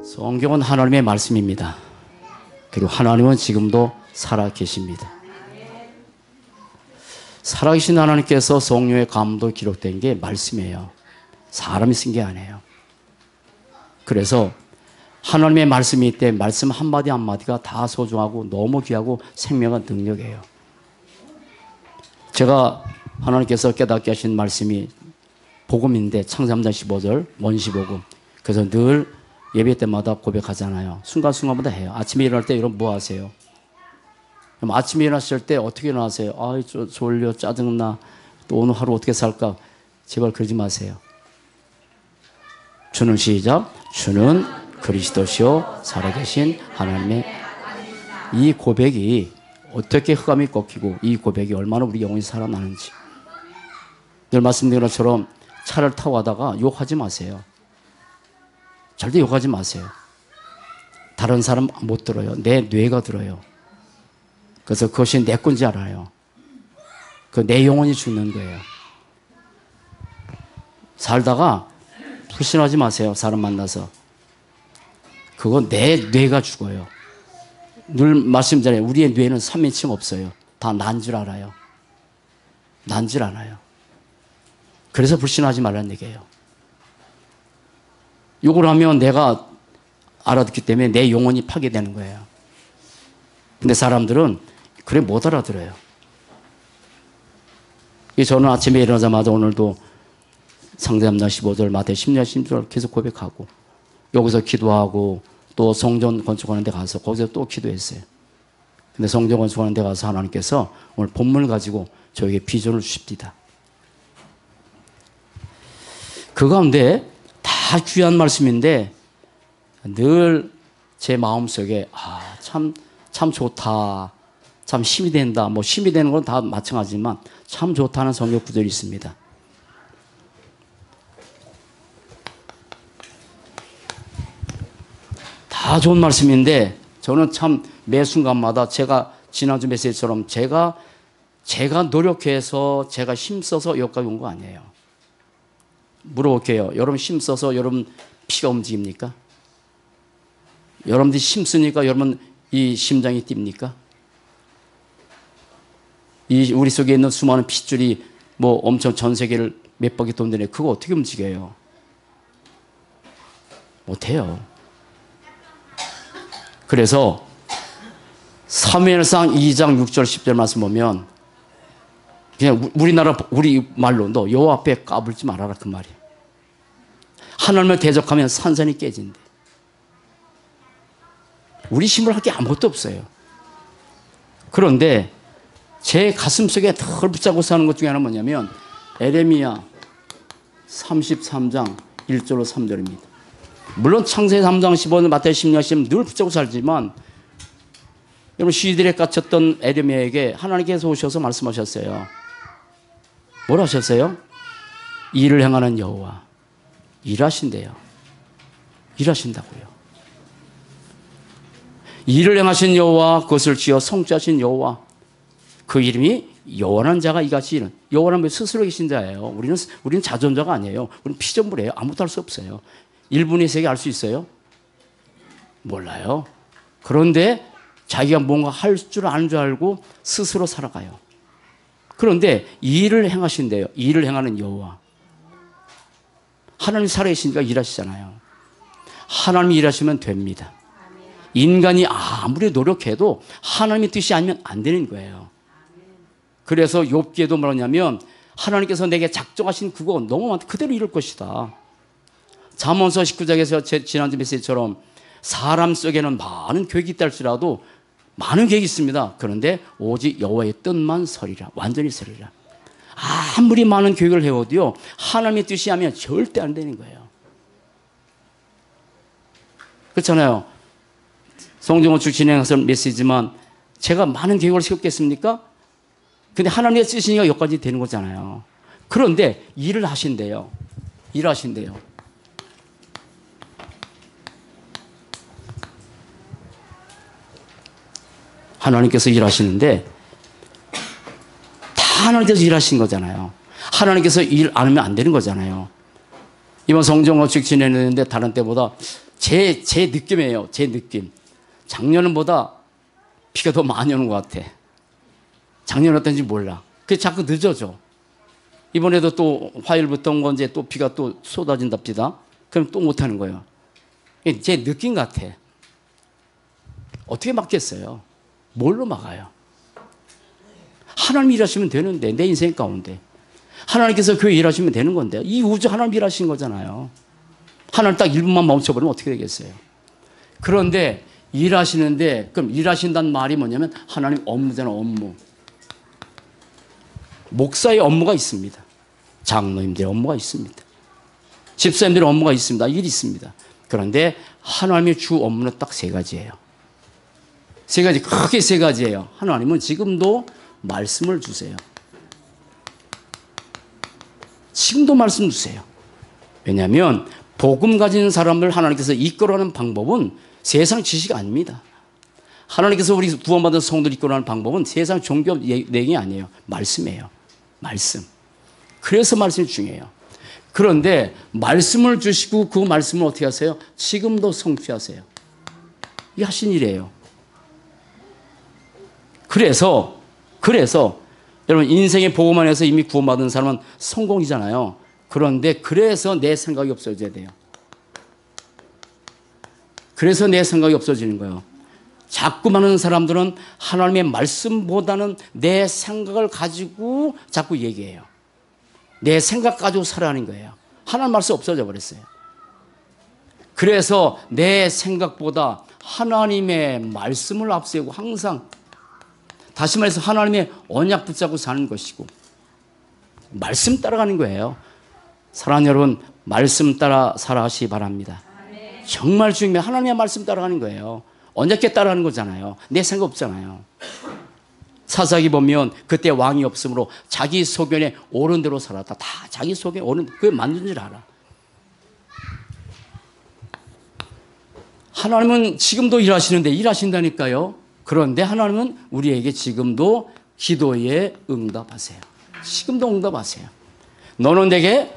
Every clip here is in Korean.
성경은 하나님의 말씀입니다. 그리고 하나님은 지금도 살아 계십니다. 살아계신 하나님께서 성령의 감도 기록된 게 말씀이에요. 사람이 쓴 게 아니에요. 그래서 하나님의 말씀이 있대 말씀 한마디 한마디가 다 소중하고 너무 귀하고 생명의 능력이에요. 제가 하나님께서 깨닫게 하신 말씀이 복음인데 창세기 3장 15절 원시복음. 그래서 늘 예배 때마다 고백하잖아요. 순간순간마다 해요. 아침에 일어날 때 여러분 뭐 하세요? 그럼 아침에 일어났을 때 어떻게 일어나세요? 아, 졸려, 짜증나. 또 오늘 하루 어떻게 살까? 제발 그러지 마세요. 주는 시작. 주는 그리스도시요 살아계신 하나님의 이 고백이 어떻게 흑암이 꺾이고 이 고백이 얼마나 우리 영혼이 살아나는지. 늘 말씀드린 것처럼 차를 타고 가다가 욕하지 마세요. 절대 욕하지 마세요. 다른 사람 못 들어요. 내 뇌가 들어요. 그래서 그것이 내 건지 알아요. 그 내 영혼이 죽는 거예요. 살다가 불신하지 마세요. 사람 만나서. 그거 내 뇌가 죽어요. 늘 말씀드리잖아요. 우리의 뇌는 3인칭 없어요. 다 난 줄 알아요. 난 줄 알아요. 그래서 불신하지 말라는 얘기예요. 욕을 하면 내가 알아듣기 때문에 내 영혼이 파괴되는 거예요. 근데 사람들은 그래 못 알아들어요. 저는 아침에 일어나자마자 오늘도 창세기 3장 15절 마태복음 10장 16절 계속 고백하고 여기서 기도하고 또 성전 건축하는 데 가서 거기서 또 기도했어요. 근데 성전 건축하는 데 가서 하나님께서 오늘 본문을 가지고 저에게 비전을 주십니다. 그 가운데 다 귀한 말씀인데 늘 제 마음속에 참 좋다. 참 힘이 된다. 뭐 힘이 되는 건 다 마찬가지지만 참 좋다는 성경 구절이 있습니다. 다 좋은 말씀인데 저는 참 매 순간마다 제가 지난주 메시지처럼 제가 노력해서 제가 힘써서 여기까지 온 거 아니에요. 물어볼게요. 여러분 힘써서 여러분 피가 움직입니까? 여러분들이 힘쓰니까 여러분 이 심장이 뜁니까? 이 우리 속에 있는 수많은 핏줄이 뭐 엄청 전 세계를 몇 바퀴 돈다네. 그거 어떻게 움직여요? 못해요. 그래서 사무엘상 2장 6절 10절 말씀 보면 그냥 우리 말로 너 여호와 앞에 까불지 말아라 그 말이에요. 하나님을 대적하면 산산이 깨진대. 우리 힘을 할 게 아무것도 없어요. 그런데 제 가슴속에 덜 붙잡고 사는 것 중에 하나는 뭐냐면 에레미야 33장 1절로 3절입니다. 물론 창세기 3장 15절 마태복음 10장 10절 늘 붙잡고 살지만 여러분 시들에 갇혔던 에레미야에게 하나님께서 오셔서 말씀하셨어요. 뭐라 하셨어요? 일을 행하는 여호와 일하신대요. 일하신다고요. 일을 행하신 여호와 그것을 지어 성취하신 여호와 그 이름이 여호와라는 자가 이같이 이른 여호와는 스스로 계신 자예요. 우리는 자존자가 아니에요. 우리는 피조물이에요. 아무것도 할 수 없어요. 1분의 세계 알 수 있어요? 몰라요. 그런데 자기가 뭔가 할 줄 아는 줄 알고 스스로 살아가요. 그런데 일을 행하신대요. 일을 행하는 여호와. 하나님 살아계시니까 일하시잖아요. 하나님이 일하시면 됩니다. 인간이 아무리 노력해도 하나님의 뜻이 아니면 안 되는 거예요. 그래서 욥기에도 뭐냐면 하나님께서 내게 작정하신 그거 너무 많다. 그대로 이룰 것이다. 잠언서 19장에서 지난주 메시지처럼 사람 속에는 많은 계획이 있다 할지라도 많은 계획이 있습니다. 그런데 오직 여호와의 뜻만 서리라. 완전히 서리라. 아무리 많은 계획을 해오도요 하나님의 뜻이 하면 절대 안 되는 거예요. 그렇잖아요. 성경건축 진행해서 메시지만 제가 많은 계획을 세웠겠습니까? 근데 하나님의 뜻이니까 여기까지 되는 거잖아요. 그런데 일을 하신대요. 일하신대요. 하나님께서 일하시는데 다 하나님께서 일하신 거잖아요. 하나님께서 일 안 하면 안 되는 거잖아요. 이번 성경건축 진행했는데 다른 때보다 제 느낌이에요. 제 느낌. 작년보다 비가 더 많이 오는 것 같아. 작년 어떤지 몰라. 그게 자꾸 늦어져. 이번에도 또 화요일부터 온 건지 또 비가 또 쏟아진답니다. 그럼 또 못하는 거예요. 제 느낌 같아. 어떻게 막겠어요? 뭘로 막아요? 하나님이 일하시면 되는데, 내 인생 가운데. 하나님께서 교회 일하시면 되는 건데, 이 우주 하나님 일하신 거잖아요. 하나님 딱 1분만 멈춰버리면 어떻게 되겠어요? 그런데 일하시는데, 그럼 일하신다는 말이 뭐냐면 하나님 업무잖아요, 업무. 목사의 업무가 있습니다. 장로님들의 업무가 있습니다. 집사님들의 업무가 있습니다. 일이 있습니다. 그런데 하나님의 주 업무는 딱 세 가지예요. 세 가지, 크게 세 가지예요. 하나님은 지금도 말씀을 주세요. 지금도 말씀 주세요. 왜냐하면 복음 가진 사람을 하나님께서 이끌어가는 방법은 세상 지식 아닙니다. 하나님께서 우리 구원받은 성도를 이끌어가는 방법은 세상 종교 내용이 아니에요. 말씀이에요. 말씀. 그래서 말씀이 중요해요. 그런데 말씀을 주시고 그 말씀을 어떻게 하세요? 지금도 성취하세요. 이게 하신 일이에요. 그래서 여러분 인생의 복음 안에서 이미 구원받은 사람은 성공이잖아요. 그런데 그래서 내 생각이 없어져야 돼요. 그래서 내 생각이 없어지는 거예요. 자꾸 많은 사람들은 하나님의 말씀보다는 내 생각을 가지고 자꾸 얘기해요. 내 생각 가지고 살아가는 거예요. 하나님 말씀 없어져 버렸어요. 그래서 내 생각보다 하나님의 말씀을 앞세우고 항상 다시 말해서 하나님의 언약 붙잡고 사는 것이고 말씀 따라가는 거예요. 사랑하는 여러분, 말씀 따라 살아가시기 바랍니다. 정말 중요해. 하나님의 말씀 따라가는 거예요. 언약궤 따라가는 거잖아요. 내 생각 없잖아요. 사사기 보면 그때 왕이 없으므로 자기 소견에 옳은 대로 살았다. 다 자기 소견에 옳은, 그게 맞는 줄 알아. 하나님은 지금도 일하시는데 일하신다니까요. 그런데 하나님은 우리에게 지금도 기도에 응답하세요. 지금도 응답하세요. 너는 내게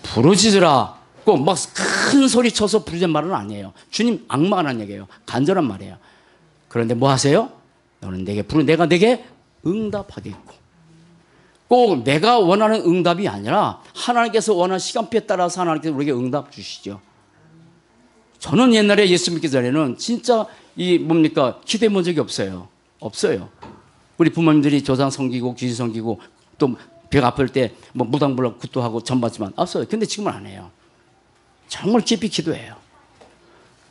부르짖으라. 꼭 막 큰 소리 쳐서 부르짖는 말은 아니에요. 주님 악마 안 하는 얘기예요. 간절한 말이에요. 그런데 뭐 하세요? 너는 내게 내가 내게 응답하겠고. 꼭 내가 원하는 응답이 아니라 하나님께서 원하는 시간표에 따라서 하나님께서 우리에게 응답 주시죠. 저는 옛날에 예수 믿기 전에는 진짜 기도해 본 적이 없어요. 없어요. 우리 부모님들이 조상 섬기고 귀신 섬기고 또 배가 아플 때 뭐 무당 불러 굿도하고 전받지만 없어요. 근데 지금은 안 해요. 정말 깊이 기도해요.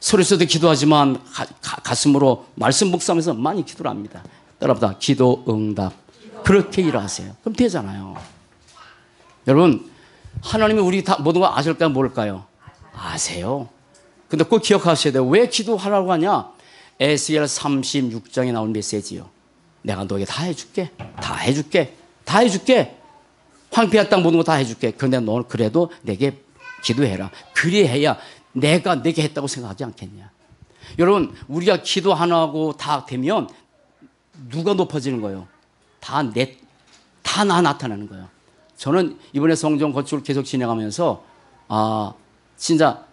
소리서도 기도하지만 가슴으로 말씀 묵상하면서 많이 기도를 합니다. 따라합니다. 기도 응답. 그렇게 일하세요. 그럼 되잖아요. 여러분, 하나님이 우리 다 모든 거 아실까요? 모를까요? 아세요. 근데 꼭 기억하셔야 돼요. 왜 기도하라고 하냐? 에스겔 36장에 나온 메시지요. 내가 너에게 다 해줄게. 다 해줄게. 다 해줄게. 황폐한 땅 모든 거 다 해줄게. 그런데 너는 그래도 내게 기도해라. 그리해야 내가 내게 했다고 생각하지 않겠냐. 여러분, 우리가 기도 하나 하고 다 되면 누가 높아지는 거예요? 다 나 나타나는 거예요. 저는 이번에 성경 건축을 계속 진행하면서 진짜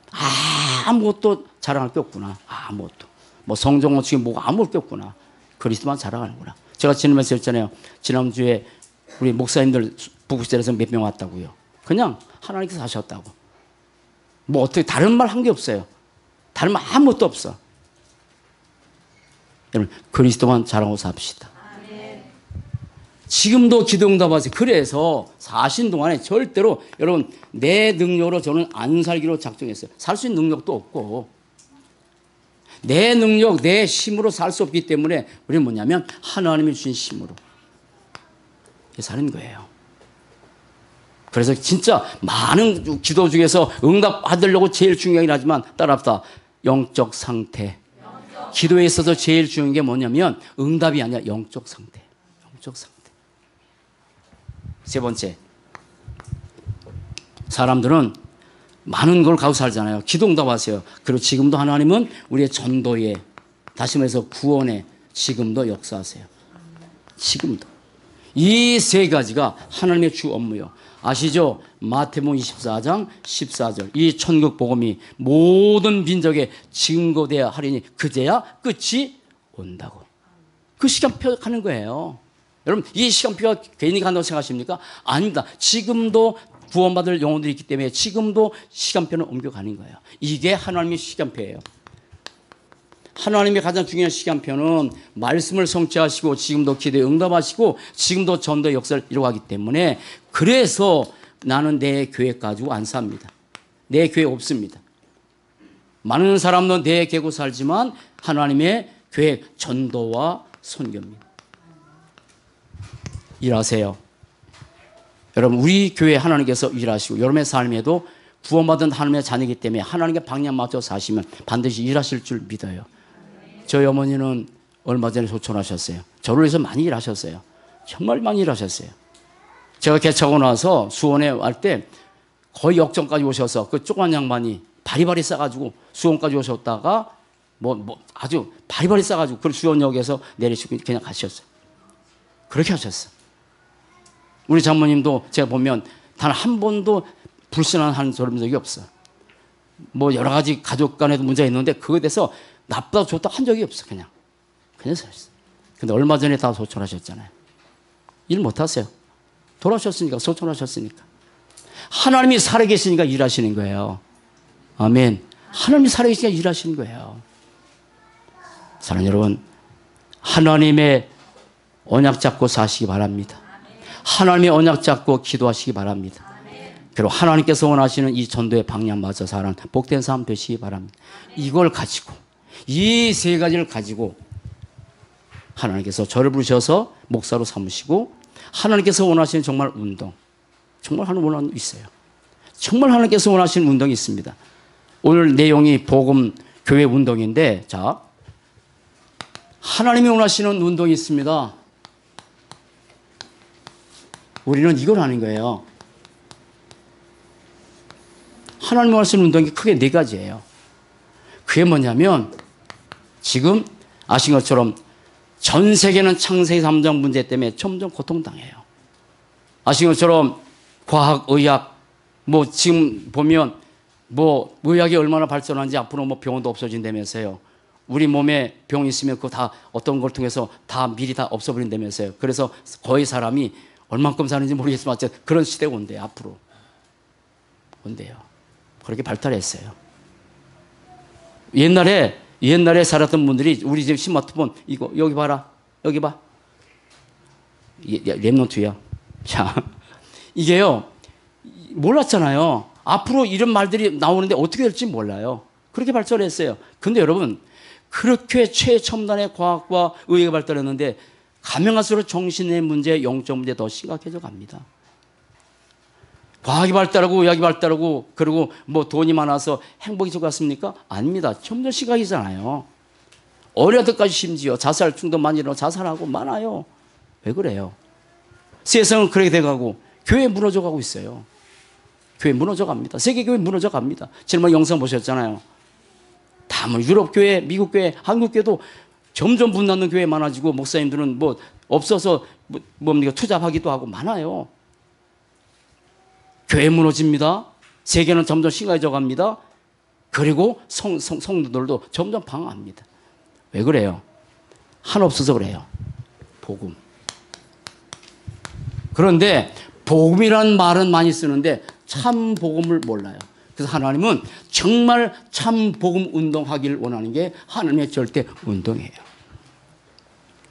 아무것도 자랑할 게 없구나. 아무것도. 뭐 성경 건축이 뭐가 아무것도 게 없구나. 그리스도만 자랑하는구나. 제가 지난번에 했잖아요. 지난주에 우리 목사님들 부부절에서 몇 명 왔다고요. 그냥 하나님께서 하셨다고. 뭐 어떻게 다른 말 한 게 없어요. 다른 말 아무것도 없어. 여러분, 그리스도만 자랑하고 삽시다. 지금도 기도 응답하세요. 그래서 사신 동안에 절대로 여러분 내 능력으로 저는 안 살기로 작정했어요. 살 수 있는 능력도 없고 내 능력, 내 힘으로 살 수 없기 때문에 우리는 뭐냐면 하나님이 주신 힘으로 사는 거예요. 그래서 진짜 많은 기도 중에서 응답 받으려고 제일 중요하긴 하지만 따라합시다. 영적 상태. 기도에 있어서 제일 중요한 게 뭐냐면 응답이 아니라 영적 상태. 영적 상태. 세 번째, 사람들은 많은 걸 가지고 살잖아요. 기도 응답하세요. 그리고 지금도 하나님은 우리의 전도에, 다시 말해서 구원에 지금도 역사하세요. 지금도. 이 세 가지가 하나님의 주 업무요. 아시죠? 마태복음 24장 14절. 이 천국 복음이 모든 민족에 증거되어야 하리니 그제야 끝이 온다고. 그 시간표 가는 거예요. 여러분, 이 시간표가 괜히 간다고 생각하십니까? 아닙니다. 지금도 구원받을 영혼들이 있기 때문에 지금도 시간표는 옮겨가는 거예요. 이게 하나님의 시간표예요. 하나님의 가장 중요한 시간표는 말씀을 성취하시고 지금도 기도에 응답하시고 지금도 전도의 역사를 이루어가기 때문에, 그래서 나는 내 교회 가지고 안 삽니다. 내 교회 없습니다. 많은 사람도 내 계고 살지만 하나님의 교회 전도와 선교입니다. 일하세요. 여러분, 우리 교회 하나님께서 일하시고 여러분의 삶에도 구원받은 하나님의 자녀이기 때문에 하나님께 방향 맞춰 사시면 반드시 일하실 줄 믿어요. 저희 어머니는 얼마 전에 소천하셨어요. 저를 위해서 많이 일하셨어요. 정말 많이 일하셨어요. 제가 개척하고 나서 수원에 갈 때 거의 역전까지 오셔서 그 조그만 양반이 바리바리 싸가지고 수원까지 오셨다가 아주 바리바리 싸가지고 그 수원역에서 내리시고 그냥 가셨어요. 그렇게 하셨어요. 우리 장모님도 제가 보면 단 한 번도 불신한 저런 적이 없어요. 여러 가지 가족 간에도 문제가 있는데 그거에 대해서 나쁘다 좋다 한 적이 없어. 그냥 살았어. 근데 얼마 전에 다 소천하셨잖아요. 일 못하세요. 돌아오셨으니까, 소천하셨으니까. 하나님이 살아계시니까 일하시는 거예요. 아멘. 하나님이 살아계시니까 일하시는 거예요. 사랑하는 여러분, 하나님의 언약 잡고 사시기 바랍니다. 하나님의 언약 잡고 기도하시기 바랍니다. 그리고 하나님께서 원하시는 이 전도의 방향 맞춰 사는 복된 삶 되시기 바랍니다. 이걸 가지고, 이 세 가지를 가지고 하나님께서 저를 부르셔서 목사로 삼으시고, 하나님께서 원하시는 정말 운동, 정말 하나님 원하는 게 있어요. 정말 하나님께서 원하시는 운동이 있습니다. 오늘 내용이 복음 교회 운동인데, 자, 하나님이 원하시는 운동이 있습니다. 우리는 이걸 하는 거예요. 하나님이 원하시는 운동이 크게 네 가지예요. 그게 뭐냐면, 지금 아신 것처럼 전 세계는 창세기 3장 문제 때문에 점점 고통당해요. 아신 것처럼 과학, 의학, 지금 보면 의학이 얼마나 발전한지 앞으로 병원도 없어진다면서요. 우리 몸에 병이 있으면 그거 다 어떤 걸 통해서 다 미리 다 없어버린다면서요. 그래서 거의 사람이 얼만큼 사는지 모르겠지만 그런 시대가 온대요. 앞으로 온대요. 그렇게 발달했어요. 옛날에 살았던 분들이 우리 집 스마트폰 이거 여기 봐라, 여기 봐. 랩노트야. 자, 이게요 몰랐잖아요. 앞으로 이런 말들이 나오는데 어떻게 될지 몰라요. 그렇게 발전했어요. 근데 여러분, 그렇게 최첨단의 과학과 의학이 발달했는데 가면 갈수록 정신의 문제, 영적 문제 더 심각해져 갑니다. 과학이 발달하고 의학이 발달하고 그리고 돈이 많아서 행복이 좋겠습니까? 아닙니다. 점점 심각해지잖아요. 어려들까지 심지어 자살 충동 많이 일어나고 자살하고 많아요. 왜 그래요? 세상은 그렇게 돼가고 교회 무너져 가고 있어요. 교회 무너져 갑니다. 세계교회 무너져 갑니다. 지난번 영상 보셨잖아요. 다 유럽 교회, 미국 교회, 한국 교회도 점점 분닫는 교회 많아지고 목사님들은 없어서 투잡하기도 하고 많아요. 교회 무너집니다. 세계는 점점 심각해져 갑니다. 그리고 성도들도 점점 방황합니다. 왜 그래요? 하나 없어서 그래요. 복음. 그런데 복음이라는 말은 많이 쓰는데 참 복음을 몰라요. 그래서 하나님은 정말 참 복음 운동하기를 원하는 게 하나님의 절대 운동이에요.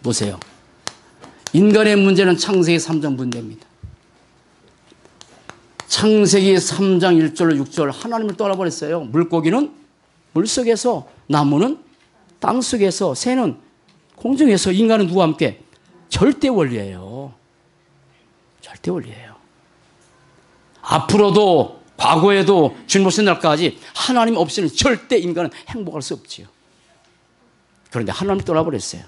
보세요. 인간의 문제는 창세기 3장 문제입니다. 창세기 3장 1절 6절 하나님을 떠나버렸어요. 물고기는 물속에서, 나무는 땅속에서, 새는 공중에서, 인간은 누구와 함께? 절대 원리예요. 절대 원리예요. 앞으로도 과거에도 주님 오신 날까지 하나님 없이는 절대 인간은 행복할 수 없지요. 그런데 하나님을 떠나버렸어요.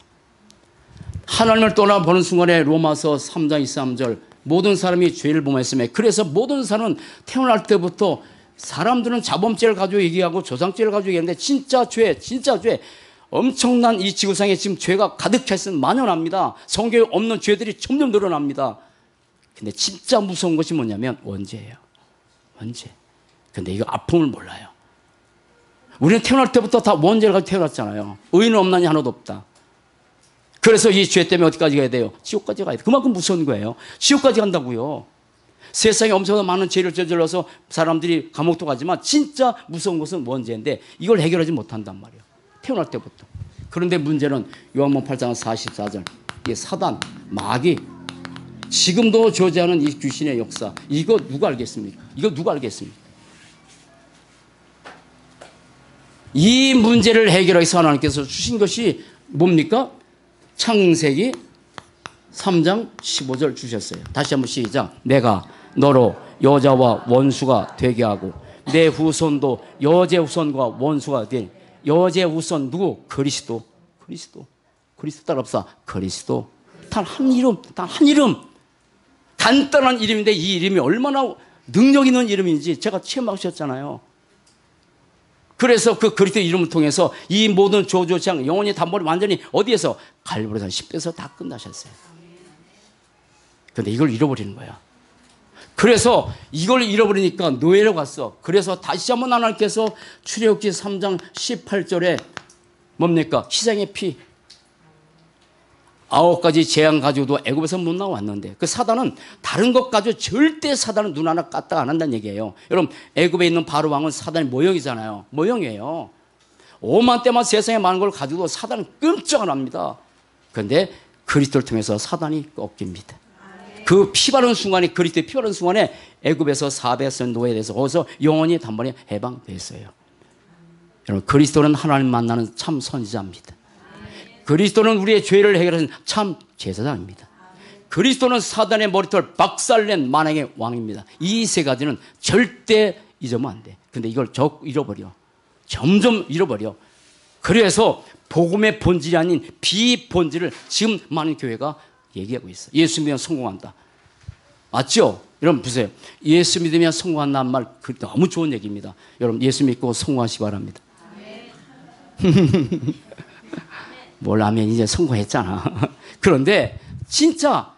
하나님을 떠나보는 순간에 로마서 3장 23절 모든 사람이 죄를 범했음에, 그래서 모든 사람은 태어날 때부터 사람들은 자범죄를 가지고 얘기하고 조상죄를 가지고 얘기하는데 진짜 죄 엄청난 이 지구상에 지금 죄가 가득해서 만연합니다. 성경에 없는 죄들이 점점 늘어납니다. 근데 진짜 무서운 것이 뭐냐면 원죄예요. 원죄. 근데 이거 아픔을 몰라요. 우리는 태어날 때부터 다 원죄를 가지고 태어났잖아요. 의인은 없나니 하나도 없다. 그래서 이 죄 때문에 어디까지 가야 돼요? 지옥까지 가야 돼요. 그만큼 무서운 거예요. 지옥까지 간다고요. 세상에 엄청나게 많은 죄를 저질러서 사람들이 감옥도 가지만 진짜 무서운 것은 원죄인데 이걸 해결하지 못한단 말이에요. 태어날 때부터. 그런데 문제는 요한복음 8장 44절 이 사단, 마귀 지금도 존재하는 이 귀신의 역사 이거 누가 알겠습니까? 이거 누가 알겠습니까? 이 문제를 해결하기 위해서 하나님께서 주신 것이 뭡니까? 창세기 3장 15절 주셨어요. 다시 한번 시작. 내가 너로 여자와 원수가 되게 하고 내 후손도 여제 후손과 원수가 될 여제 후손 누구? 그리스도. 그리스도 따라합시다. 그리스도. 단 한 이름, 단 한 이름. 간단한 이름인데 이 이름이 얼마나 능력 있는 이름인지 제가 체험하셨잖아요. 그래서 그 그리스도 이름을 통해서 이 모든 조조장 영원히 단번에 완전히 어디에서 갈보리산 10대에서 다 끝나셨어요. 그런데 이걸 잃어버리는 거야. 그래서 이걸 잃어버리니까 노예로 갔어. 그래서 다시 한번 하나님께서 출애굽기 3장 18절에 뭡니까? 희생의 피 9가지 재앙 가지고도 애굽에서 못 나왔는데 그 사단은 다른 것 가지고 절대 사단은 눈 하나 까딱 안 한다는 얘기예요. 여러분 애굽에 있는 바로 왕은 사단의 모형이잖아요. 모형이에요. 5만 대만 세상에 많은 걸 가지고도 사단은 끔찍 안 합니다. 그런데 그리스도를 통해서 사단이 꺾입니다. 그 피 바른 순간에 그리스도의 피 바른 순간에 애굽에서 400년 노예돼서 거기서 영원히 단번에 해방됐어요. 여러분 그리스도는 하나님 만나는 참 선지자입니다. 그리스도는 우리의 죄를 해결하는 참 제사장입니다. 그리스도는 사단의 머리털 박살낸 만왕의 왕입니다. 이 세 가지는 절대 잊으면 안 돼. 근데 이걸 잃어버려. 점점 잃어버려. 그래서 복음의 본질이 아닌 비본질을 지금 많은 교회가 얘기하고 있어요. 예수 믿으면 성공한다. 맞죠? 여러분 보세요. 예수 믿으면 성공한다는 말 너무 좋은 얘기입니다. 여러분 예수 믿고 성공하시기 바랍니다. 뭘 하면 이제 성공했잖아. 그런데 진짜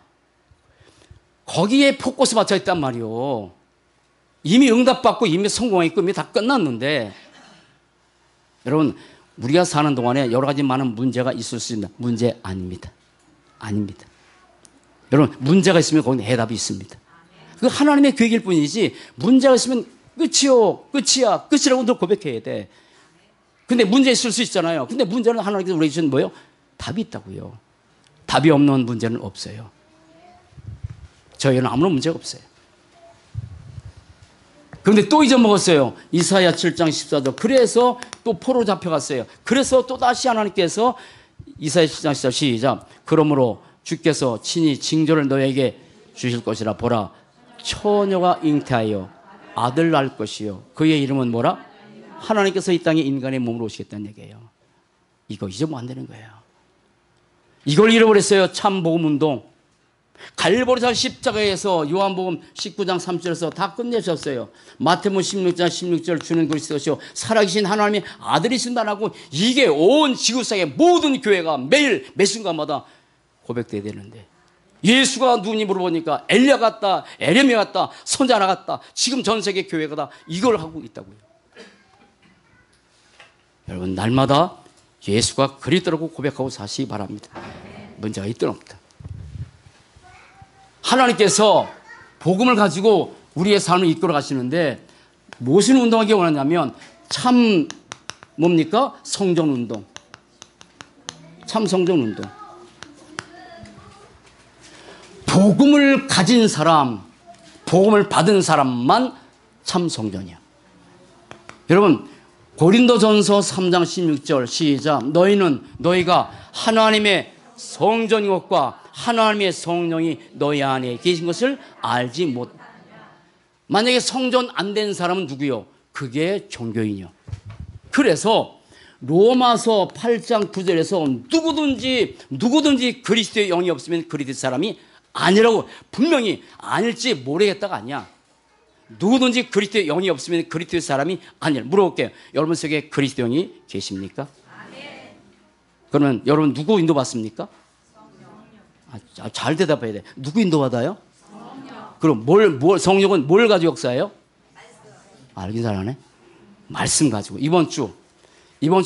거기에 포커스 맞춰 있단 말이요. 이미 응답받고 이미 성공했고 이미 다 끝났는데 여러분 우리가 사는 동안에 여러 가지 많은 문제가 있을 수 있습니다. 문제 아닙니다. 아닙니다. 여러분 문제가 있으면 거기는 해답이 있습니다. 그 하나님의 계획일 뿐이지 문제가 있으면 끝이요. 끝이야. 끝이라고 늘 고백해야 돼. 근데 문제 있을 수 있잖아요. 근데 문제는 하나님께서 우리에게 주신 뭐예요? 답이 있다고요. 답이 없는 문제는 없어요. 저희는 아무런 문제가 없어요. 그런데 또 잊어먹었어요. 이사야 7장 14절. 그래서 또 포로 잡혀갔어요. 그래서 또 다시 하나님께서 이사야 7장 14절 시작. 그러므로 주께서 친히 징조를 너에게 주실 것이라. 보라 처녀가 잉태하여 아들 낳을 것이요. 그의 이름은 뭐라? 하나님께서 이 땅에 인간의 몸으로 오시겠다는 얘기예요. 이거 잊으면 안 되는 거예요. 이걸 잃어버렸어요. 참 복음운동. 갈보리산 십자가에서 요한복음 19장 3절에서 다 끝내셨어요. 마태복음 16장 16절 주는 그리스도시요 살아계신 하나님의 아들이신다라고 이게 온 지구상의 모든 교회가 매일 매 순간마다 고백돼야 되는데 예수가 누구니 물어보니까 엘리야 같다, 에레미야 같다, 선지자 같다. 지금 전 세계 교회가 다 이걸 하고 있다고요. 여러분 날마다 예수가 그리스도라고 고백하고 사시기 바랍니다. 문제가 있든 없든. 하나님께서 복음을 가지고 우리의 삶을 이끌어 가시는데 무엇을 운동하기 원하냐면 참 뭡니까? 성전운동. 참 성전운동. 복음을 가진 사람, 복음을 받은 사람만 참 성전이야. 여러분 고린도전서 3장 16절 시작. 너희가 하나님의 성전인 것과 하나님의 성령이 너희 안에 계신 것을 알지 못. 만약에 성전 안 된 사람은 누구요? 그게 종교인이요. 그래서 로마서 8장 9절에서 누구든지 그리스도의 영이 없으면 그리스도 사람이 아니라고 분명히 아닐지 모르겠다가 아니야. 누구든지 그리스도의 영이 없으면 그리스도의 사람이 아니라. 물어볼게요. 여러분 속에 그리스도 영이 계십니까? 그러면 여러분 누구 인도받습니까? 잘 대답해야 돼. 누구 인도받아요? 그럼 성령은 뭘 가지고 역사해요? 알긴 잘하네. 말씀 가지고. 이번 주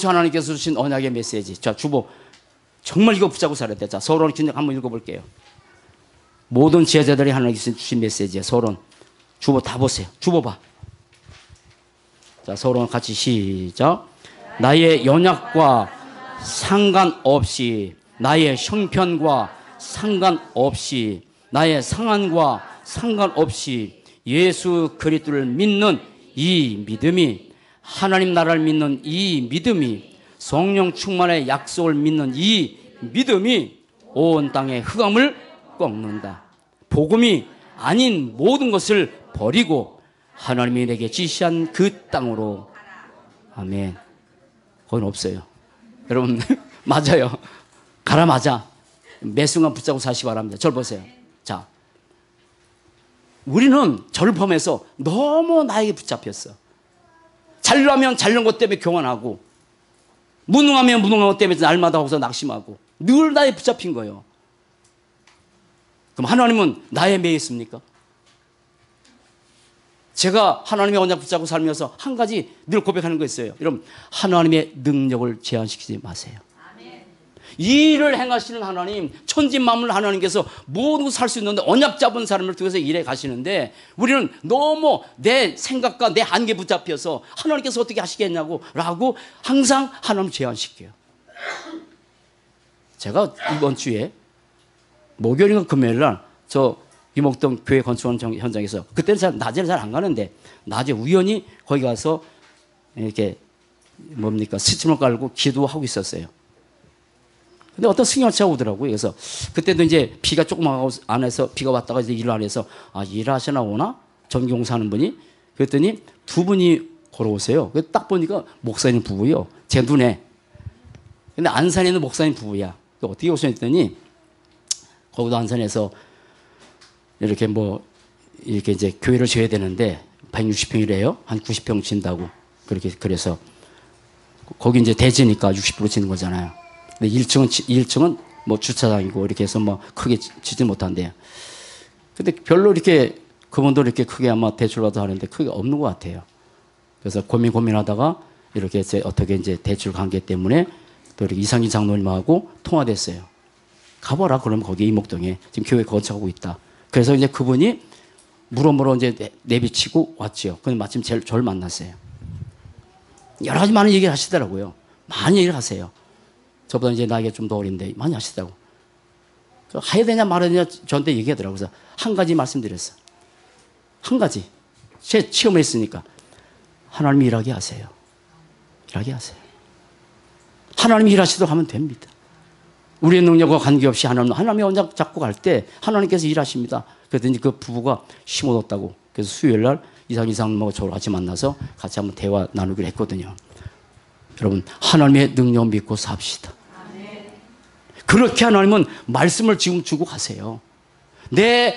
하나님께서 주신 언약의 메시지. 자, 주보. 정말 이거 붙잡고 살아야 돼. 자, 서론 그냥 한번 읽어볼게요. 모든 제자들이 하나님께서 주신 메시지예요. 서론. 주보 다 보세요. 주보 봐. 자, 서론 같이 시작. 나의 연약과 상관없이, 나의 형편과 상관없이, 나의 상한과 상관없이 예수 그리스도를 믿는 이 믿음이, 하나님 나라를 믿는 이 믿음이, 성령 충만의 약속을 믿는 이 믿음이 온 땅의 흑암을 꺾는다. 복음이 아닌 모든 것을 버리고 하나님이 내게 지시한 그 땅으로. 아멘. 거긴 없어요. 여러분 맞아요. 가라 맞아. 매 순간 붙잡고 사시 바랍니다. 절 보세요. 자, 우리는 저를 포함해서 너무 나에게 붙잡혔어. 잘나면 잘난 것 때문에 교만하고, 무능하면 무능한 것 때문에 날마다 거기서 낙심하고, 늘 나에 붙잡힌 거예요. 그럼 하나님은 나에 매여 있습니까? 제가 하나님의 언약 붙잡고 살면서 한 가지 늘 고백하는 거 있어요. 여러분, 하나님의 능력을 제한시키지 마세요. 이 일을 행하시는 하나님, 천지만물 하나님께서 모든 살 수 있는데 언약 잡은 사람을 통해서 일해 가시는데, 우리는 너무 내 생각과 내 한계 붙잡혀서 하나님께서 어떻게 하시겠냐고 라고 항상 하나님 제한시켜요. 제가 이번 주에 목요일인가 금요일날 저 이목동 교회 건축하는 현장에서, 그때는 낮에는 잘 안 가는데 낮에 우연히 거기 가서 이렇게 스팀을 깔고 기도하고 있었어요. 근데 어떤 승용차가 오더라고요. 그래서 그때도 이제 비가 조금 안에서 비가 왔다가 이제 일 안 해서 일하시나 오나? 전기공사하는 분이. 그랬더니 두 분이 걸어오세요. 딱 보니까 목사님 부부요. 제 눈에. 근데 안산에 있는 목사님 부부야. 어떻게 오셨더니 거기도 안산에서 이렇게 이렇게 이제 교회를 지어야 되는데 160평이래요. 한 90평 진다고. 그래서 거기 이제 대지니까 60% 지는 거잖아요. 근데 1층은 주차장이고 이렇게 해서 크게 짓지 못한대요. 근데 별로 이렇게 그분도 이렇게 크게 아마 대출받아 하는데 크게 없는 것 같아요. 그래서 고민하다가 이렇게 어떻게 이제 대출 관계 때문에 또 이렇게 이상진 장로님하고 통화됐어요. 가봐라. 그러면 거기 이목동에 지금 교회 건축하고 있다. 그래서 이제 그분이 물어물어 이제 내비치고 왔죠. 근데 마침 저를 만났어요. 여러 가지 많은 얘기를 하시더라고요. 많이 얘기를 하세요. 저보다 이제 나이가 좀 더 어린데 많이 하시더라고. 해야 되냐 말아야 되냐 저한테 얘기하더라고요. 그래서 한 가지 말씀드렸어요. 한 가지. 제 체험을 했으니까. 하나님이 일하게 하세요. 일하게 하세요. 하나님이 일하시도록 하면 됩니다. 우리의 능력과 관계없이 하나님의 언약 잡고 갈 때 하나님께서 일하십니다. 그랬더니 그 부부가 힘 얻었다고. 그래서 수요일 날 이상하고 저를 같이 만나서 같이 한번 대화 나누기로 했거든요. 여러분, 하나님의 능력 믿고 삽시다. 그렇게 하나님은 말씀을 지금 주고 가세요. 내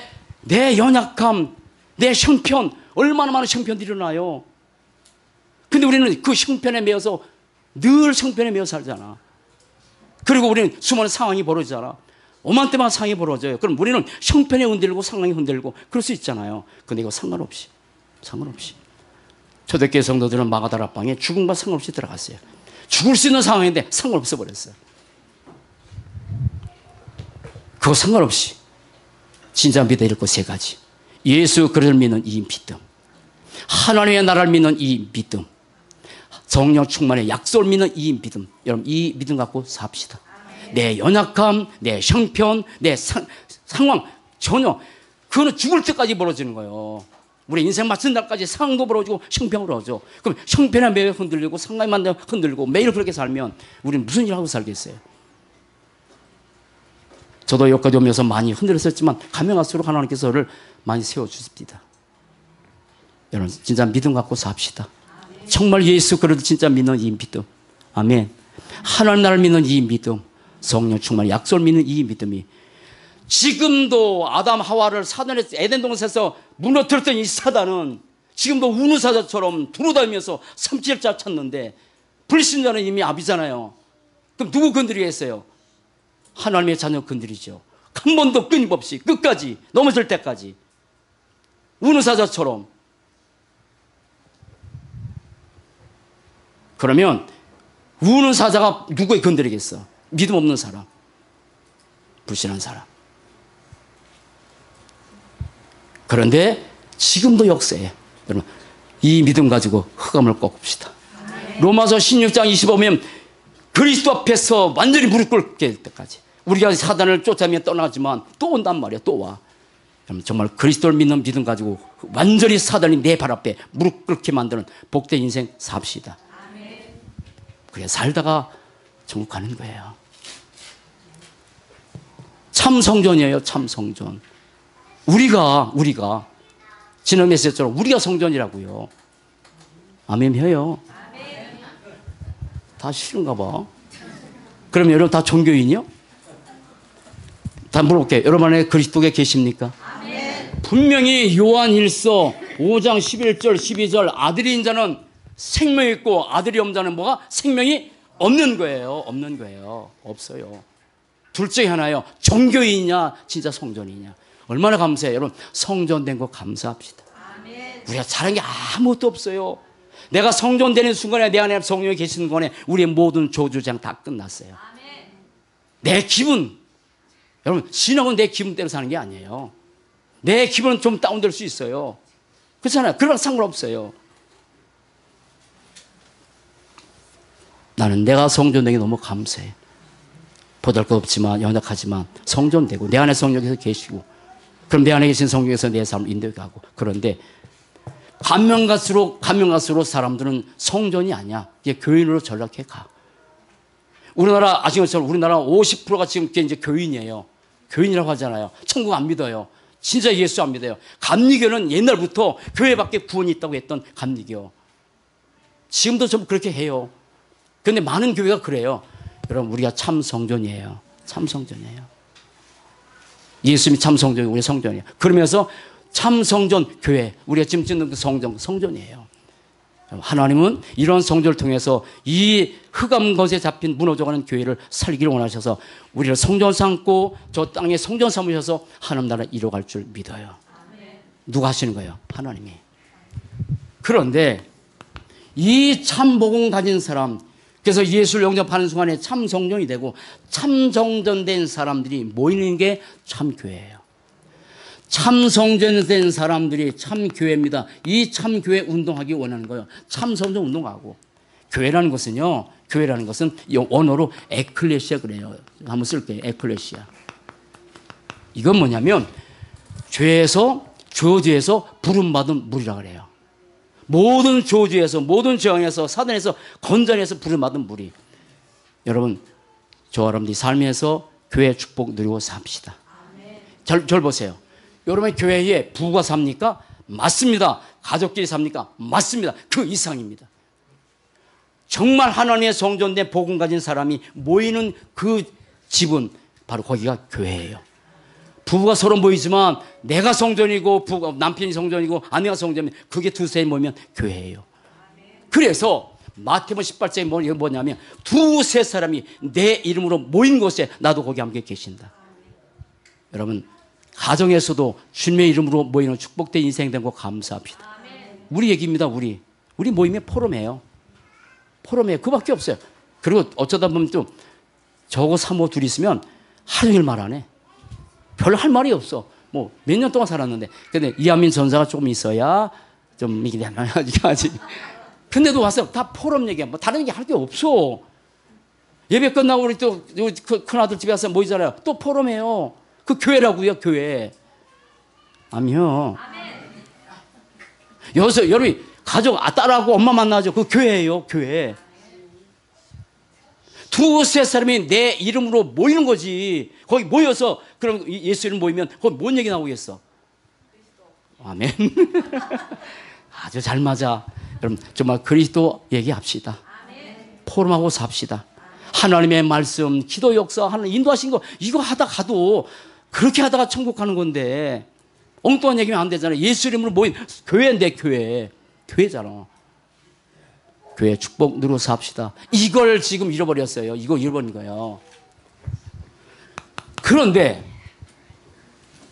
연약함, 내 형편, 얼마나 많은 형편들이 일어나요. 근데 우리는 그 형편에 매여서 늘 형편에 매여 살잖아. 그리고 우리는 수많은 상황이 벌어지잖아. 오만때만 상황이 벌어져요. 그럼 우리는 형편에 흔들고 상황이 흔들고 그럴 수 있잖아요. 근데 이거 상관없이 초대교회 성도들은 마가다락방에 죽음과 상관없이 들어갔어요. 죽을 수 있는 상황인데 상관없어 버렸어요. 그거 상관없이 진짜 믿어야 될 것 세 가지. 예수 그리스도를 믿는 이 믿음, 하나님의 나라를 믿는 이 믿음, 성령 충만의 약속을 믿는 이 믿음. 여러분, 이 믿음 갖고 삽시다. 내 연약함, 내 형편, 내 상황 전혀 그거는 죽을 때까지 벌어지는 거예요. 우리 인생 마친 날까지 상황도 벌어지고 형편도 벌어져. 그럼 형편에 매일 흔들리고 상황이 만나면 흔들리고 매일 그렇게 살면 우리는 무슨 일을 하고 살겠어요? 저도 여기까지 오면서 많이 흔들렸었지만 가면 갈수록 하나님께서 저를 많이 세워주십니다. 여러분, 진짜 믿음 갖고 삽시다. 정말 예수 그리스도 진짜 믿는 이 믿음. 아멘. 하나님 나라를 믿는 이 믿음, 성령 충만 약속을 믿는 이 믿음이 지금도 아담 하와를 사단에서 에덴 동산에서 무너뜨렸던 이 사단은 지금도 우는 사자처럼 두루다니면서 삼킬자 찾는데 불신자는 이미 아비잖아요. 그럼 누구 건드리겠어요? 하나님의 자녀 건드리죠. 한 번도 끊임없이 끝까지 넘어질 때까지 우는 사자처럼. 그러면 우는 사자가 누구에 건드리겠어? 믿음 없는 사람, 불신한 사람. 그런데 지금도 역사에 여러분 이 믿음 가지고 흑암을 꺾읍시다. 로마서 16장 25면 그리스도 앞에서 완전히 무릎 꿇게 될 때까지 우리가 사단을 쫓아면 떠나지만 또 온단 말이야. 또 와. 그럼 정말 그리스도를 믿는 믿음 가지고 완전히 사단이 내 발 앞에 무릎 꿇게 만드는 복된 인생 삽시다. 그래 살다가 천국 가는 거예요. 참 성전이에요. 참 성전. 우리가 지난 메시지처럼 우리가 성전이라고요. 아멘 해요. 다 싫은가 봐. 그럼 여러분 다 종교인이요? 다 물어볼게요. 여러분 안에 그리스도에 계십니까? 분명히 요한일서 5장 11절 12절 아들인 자는 생명이 있고 아들이 없는 자는 뭐가? 생명이 없는 거예요. 없는 거예요. 없어요. 둘 중에 하나예요. 종교인이냐 진짜 성전이냐. 얼마나 감사해요. 여러분 성전된 거 감사합시다. 우리가 잘한 게 아무것도 없어요. 내가 성전되는 순간에 내 안에 성령이 계시는 순간에 우리의 모든 조주장 다 끝났어요. 내 기분, 여러분 신앙은 내 기분대로 사는 게 아니에요. 내 기분은 좀 다운될 수 있어요. 그렇잖아요. 그런 건 상관없어요. 나는 내가 성전되기 너무 감사해. 보잘것없지만 연약하지만 성전되고 내 안에 성령께서 계시고 그럼 내 안에 계신 성령께서 내 삶을 인도하고. 그런데 가면 갈수록 사람들은 성전이 아니야. 이제 교인으로 전락해 가. 우리나라 아시는 것처럼 우리나라 50%가 지금 이제 교인이에요. 교인이라고 하잖아요. 천국 안 믿어요. 진짜 예수 안 믿어요. 감리교는 옛날부터 교회밖에 구원이 있다고 했던 감리교. 지금도 좀 그렇게 해요. 그런데 많은 교회가 그래요. 여러분 우리가 참 성전이에요. 참 성전이에요. 예수님이 참 성전이고 우리 성전이에요. 그러면서 참 성전 교회, 우리가 지금 짓는 그 성전이에요. 하나님은 이런 성전을 통해서 이 흑암 것에 잡힌 무너져가는 교회를 살기를 원하셔서 우리를 성전 삼고 저 땅에 성전 삼으셔서 하나님 나라 이뤄갈 줄 믿어요. 누가 하시는 거예요? 하나님이. 그런데 이 참 복음 가진 사람, 그래서 예수를 영접하는 순간에 참 성전이 되고 참 성전된 사람들이 모이는 게 참 교회예요. 참 성전된 사람들이 참 교회입니다. 이 참 교회 운동하기 원하는 거예요. 참 성전 운동하고. 교회라는 것은요, 교회라는 것은 원어로 에클레시아 그래요. 한번 쓸게요. 에클레시아. 이건 뭐냐면 저주에서 부름받은 무리라 그래요. 모든 저주에서, 모든 재앙에서, 사단에서 건전해서 부름받은 무리. 여러분, 저와 여러분들이 삶에서 교회 축복 누리고 삽시다. 절 보세요. 여러분 교회에 부부가 삽니까? 맞습니다. 가족끼리 삽니까? 맞습니다. 그 이상입니다. 정말 하나님의 성전된 복음 가진 사람이 모이는 그 집은 바로 거기가 교회예요. 부부가 서로 모이지만 내가 성전이고 남편이 성전이고 아내가 성전이면 그게 두세 모이면 교회예요. 그래서 마태복음 18장에 뭐냐면 두세 사람이 내 이름으로 모인 곳에 나도 거기 함께 계신다. 여러분 가정에서도 주님의 이름으로 모이는 축복된 인생 된 거 감사합시다. 우리 얘기입니다. 우리 모임에 포럼이에요. 포럼이에요. 그밖에 없어요. 그리고 어쩌다 보면 또 저거 사모 둘이 있으면 하루 종일 말 안 해. 별로 할 말이 없어. 뭐 몇 년 동안 살았는데. 근데 이한민 전사가 조금 있어야 좀 이게 하지. 근데도 와서 다 포럼 얘기야. 뭐 다른 얘기 할 게 없어. 예배 끝나고 우리 또 큰아들 집에 가서 모이잖아요. 또 포럼해요. 그 교회라고요, 교회. 아니요. 여기서 여러분이 가족, 딸하고 엄마 만나죠. 그 교회예요, 교회. 두세 사람이 내 이름으로 모이는 거지. 거기 모여서, 그럼 예수 이름 모이면 거기 뭔 얘기 나오겠어? 아멘. 아주 잘 맞아. 여러분, 정말 그리스도 얘기합시다. 포럼하고 삽시다. 하나님의 말씀, 기도 역사, 하나님 인도하신 거, 이거 하다 가도 그렇게 하다가 천국 가는 건데 엉뚱한 얘기면 안 되잖아요. 예수 이름으로 모인 교회인데 교회잖아. 교회 축복 누려서 합시다. 이걸 지금 잃어버렸어요. 이거 잃어버린 거예요. 그런데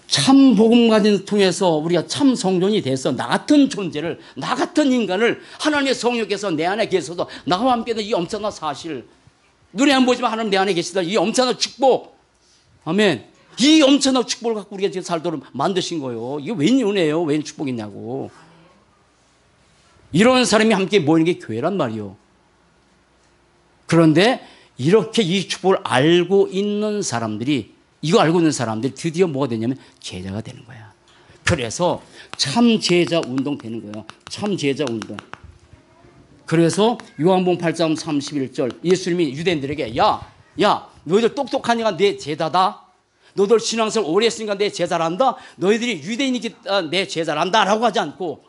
참 복음 가진 통해서 우리가 참 성전이 돼서 나 같은 존재를, 나 같은 인간을 하나님의 성령께서 내 안에 계셔서 나와 함께는 이 엄청난 사실, 눈에 안 보지만 하나님 내 안에 계시다, 이 엄청난 축복, 아멘. 이 엄청난 축복을 갖고 우리가 지금 살도록 만드신 거예요. 이게 웬 은혜예요? 웬 축복이냐고. 이런 사람이 함께 모이는 게 교회란 말이요. 그런데 이렇게 이 축복을 알고 있는 사람들이, 이거 알고 있는 사람들이 드디어 뭐가 되냐면 제자가 되는 거야. 그래서 참 제자 운동 되는 거예요. 참 제자 운동. 그래서 요한복음 8장 31절 예수님이 유대인들에게 야 너희들 똑똑하니까 내 제자다. 너희들 신앙생활 오래 했으니까 내 제자란다. 너희들이 유대인이니까 내 제자란다 라고 하지 않고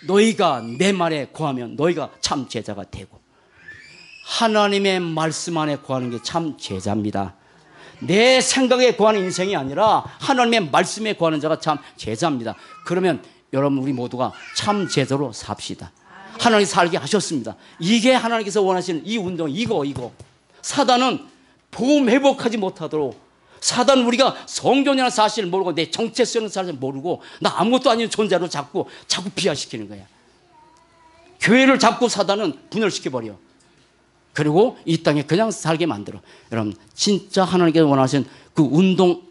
너희가 내 말에 거하면 너희가 참 제자가 되고, 하나님의 말씀 안에 거하는 게 참 제자입니다. 내 생각에 거하는 인생이 아니라 하나님의 말씀에 거하는 자가 참 제자입니다. 그러면 여러분 우리 모두가 참 제자로 삽시다. 하나님 살게 하셨습니다. 이게 하나님께서 원하시는 이 운동, 이거 사단은 복음 회복하지 못하도록, 사단은 우리가 성전이라는 사실을 모르고 내 정체성의 사실을 모르고 나 아무것도 아닌 존재로 자꾸 비하시키는 거야. 교회를 자꾸 사단은 분열시켜버려. 그리고 이 땅에 그냥 살게 만들어. 여러분 진짜 하나님께서 원하시는 그 운동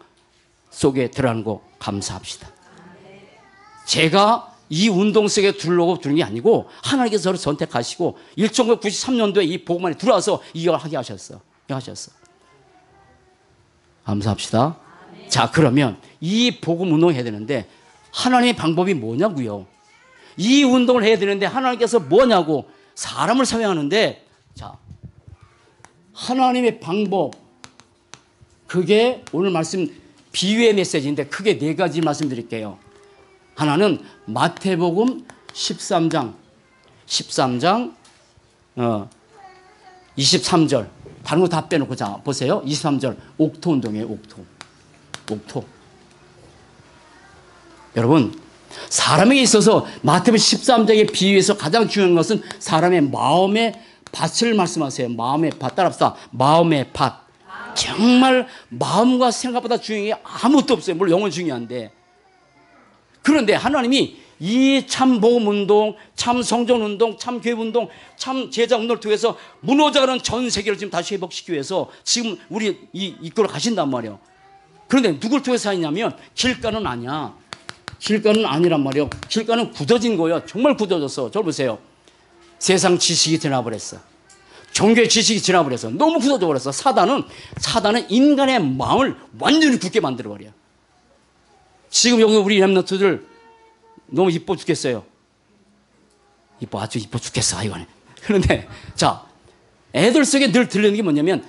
속에 들어가는 거 감사합시다. 제가 이 운동 속에 들어오고 들은 게 아니고 하나님께서 저를 선택하시고 1993년도에 이 복음 안에 들어와서 이걸 하게 하셨어. 감사합시다. 자, 그러면 이 복음 운동을 해야 되는데 하나님의 방법이 뭐냐고요? 이 운동을 해야 되는데 하나님께서 뭐냐고. 사람을 사용하는데, 자, 하나님의 방법, 그게 오늘 말씀 비유의 메시지인데 크게 네 가지 말씀드릴게요. 하나는 마태복음 13장 23절. 다른 거 다 빼놓고, 자 보세요. 23절 옥토 운동이에요. 옥토. 여러분 사람에게 있어서 마태복음 13장의 비유에서 가장 중요한 것은 사람의 마음의 밭을 말씀하세요. 마음의 밭. 따라합시다. 마음의 밭. 정말 마음과 생각보다 중요한 게 아무것도 없어요. 물론 영은 중요한데. 그런데 하나님이 이 참 복음 운동, 참 성전 운동, 참 교회 운동, 참 제자 운동을 통해서 무너져가는 전 세계를 지금 다시 회복시키기 위해서 지금 우리 이끌어 가신단 말이에요. 그런데 누굴 통해서 하냐면 길가는 아니야. 길가는 아니란 말이에요. 길가는 굳어진 거예요. 정말 굳어졌어. 저를 보세요. 세상 지식이 지나버렸어. 종교의 지식이 지나버렸어. 너무 굳어져 버렸어. 사단은 인간의 마음을 완전히 굳게 만들어버려. 지금 여기 우리 렘넌트들 너무 이뻐 죽겠어요. 아주 이뻐 죽겠어. 이거는. 그런데 자, 애들 속에 늘 들리는 게 뭐냐면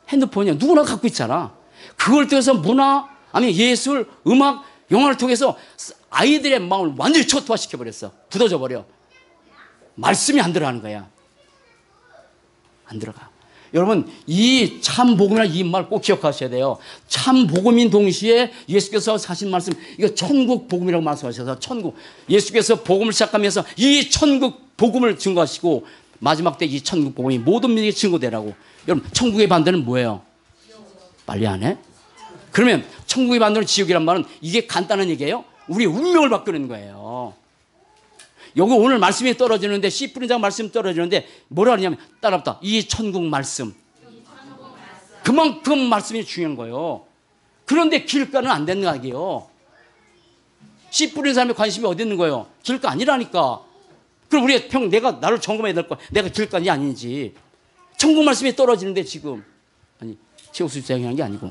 핸드폰이야. 누구나 갖고 있잖아. 그걸 통해서 문화, 아니 예술, 음악, 영화를 통해서 아이들의 마음을 완전히 초토화시켜버렸어. 굳어져 버려. 말씀이 안 들어가는 거야. 안 들어가. 여러분 이 참 복음이라는 이 말 꼭 기억하셔야 돼요. 참 복음인 동시에 예수께서 하신 말씀, 이거 천국 복음이라고 말씀하셔서 천국, 예수께서 복음을 시작하면서 이 천국 복음을 증거하시고 마지막 때 이 천국 복음이 모든 민에게 증거되라고. 여러분 천국의 반대는 뭐예요? 빨리 안 해? 그러면 천국의 반대는 지옥이란 말은 이게 간단한 얘기예요? 우리의 운명을 바꾸는 거예요. 여기 오늘 말씀이 떨어지는데, 씨 뿌린 자 말씀이 떨어지는데 뭐라 하냐면 따라붙다. 이 천국 말씀. 그만큼 말씀이 중요한 거예요. 그런데 길가는 안 되는 거예요. 씨 뿌린 사람의 관심이 어디 있는 거예요? 길가 아니라니까. 그럼 우리가 내가 나를 점검해야 될 거야. 내가 길가인지 아닌지. 천국 말씀이 떨어지는데 지금, 아니 최우수 집사님이 한 게 아니고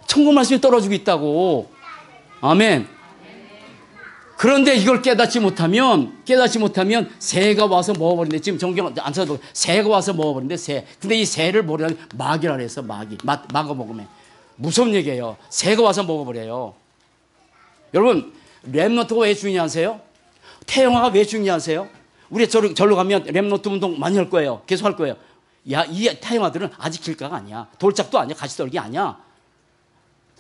천국 말씀이 떨어지고 있다고. 아멘. 그런데 이걸 깨닫지 못하면 새가 와서 먹어버린대. 지금 정경 안 써도 새가 와서 먹어버린대. 새. 근데 이 새를 뭐라고 마귀라 그래서 마귀. 무서운 얘기예요. 새가 와서 먹어버려요. 여러분 렘넌트가 왜 중요하세요? 태영아가 왜 중요하세요? 우리 절로 가면 렘넌트 운동 많이 할 거예요. 계속 할 거예요. 야, 이 태영아들은 아직 길가가 아니야. 돌짝도 아니야. 가시떨기 아니야.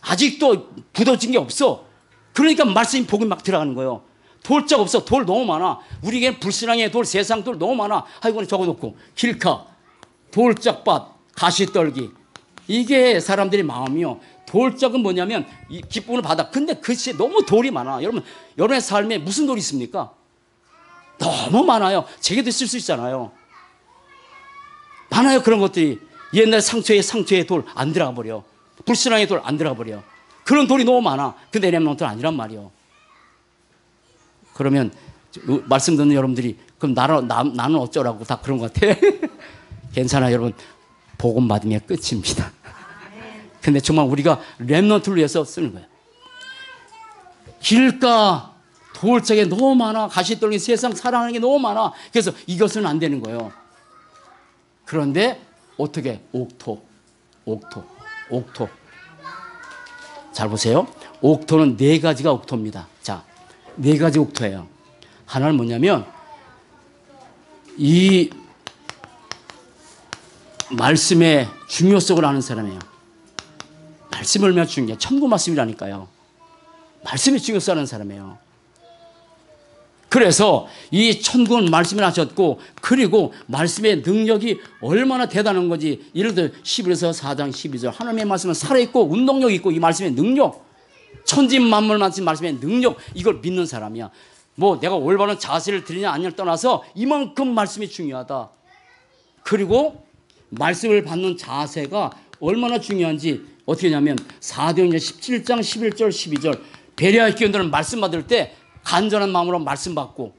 아직도 굳어진 게 없어. 그러니까 말씀이 복음이 막 들어가는 거예요. 돌짝 없어. 돌 너무 많아. 우리에겐 불신앙의 돌, 세상 돌 너무 많아. 아이고, 적어놓고. 길가, 돌짝밭, 가시떨기. 이게 사람들의 마음이요. 돌짝은 뭐냐면 이 기쁨을 받아. 근데 그치 너무 돌이 많아. 여러분, 여러분의 삶에 무슨 돌이 있습니까? 너무 많아요. 제게도 있을 수 있잖아요. 많아요, 그런 것들이. 옛날 상처에 돌 안 들어가 버려. 불신앙의 돌 안 들어가 버려. 그런 돌이 너무 많아. 근데 렘넌트는 아니란 말이요. 그러면 말씀 듣는 여러분들이 그럼 나는 어쩌라고 다 그런 것 같아. 괜찮아요, 여러분. 복음 받으면 끝입니다. 근데 정말 우리가 렘넌트를 위해서 쓰는 거예요. 길가 돌짝에 너무 많아. 가시떨기 세상 사랑하는 게 너무 많아. 그래서 이것은 안 되는 거예요. 그런데 어떻게? 옥토. 잘 보세요. 옥토는 네 가지가 옥토입니다. 자, 네 가지 옥토예요. 하나는 뭐냐면 이 말씀의 중요성을 아는 사람이에요. 말씀이 얼마나 중요해. 천국 말씀이라니까요. 말씀이 중요성을 아는 사람이에요. 그래서 이 천국은 말씀을 하셨고, 그리고 말씀의 능력이 얼마나 대단한 건지, 예를 들어 11에서 4장 12절 하나님의 말씀은 살아있고 운동력이 있고, 이 말씀의 능력, 천지만물 만진 말씀의 능력, 이걸 믿는 사람이야. 뭐 내가 올바른 자세를 드리냐 아니냐를 떠나서 이만큼 말씀이 중요하다. 그리고 말씀을 받는 자세가 얼마나 중요한지 어떻게 하냐면 사도행전 17장 11절 12절 베레아의 교인들은 말씀 받을 때 간절한 마음으로 말씀 받고,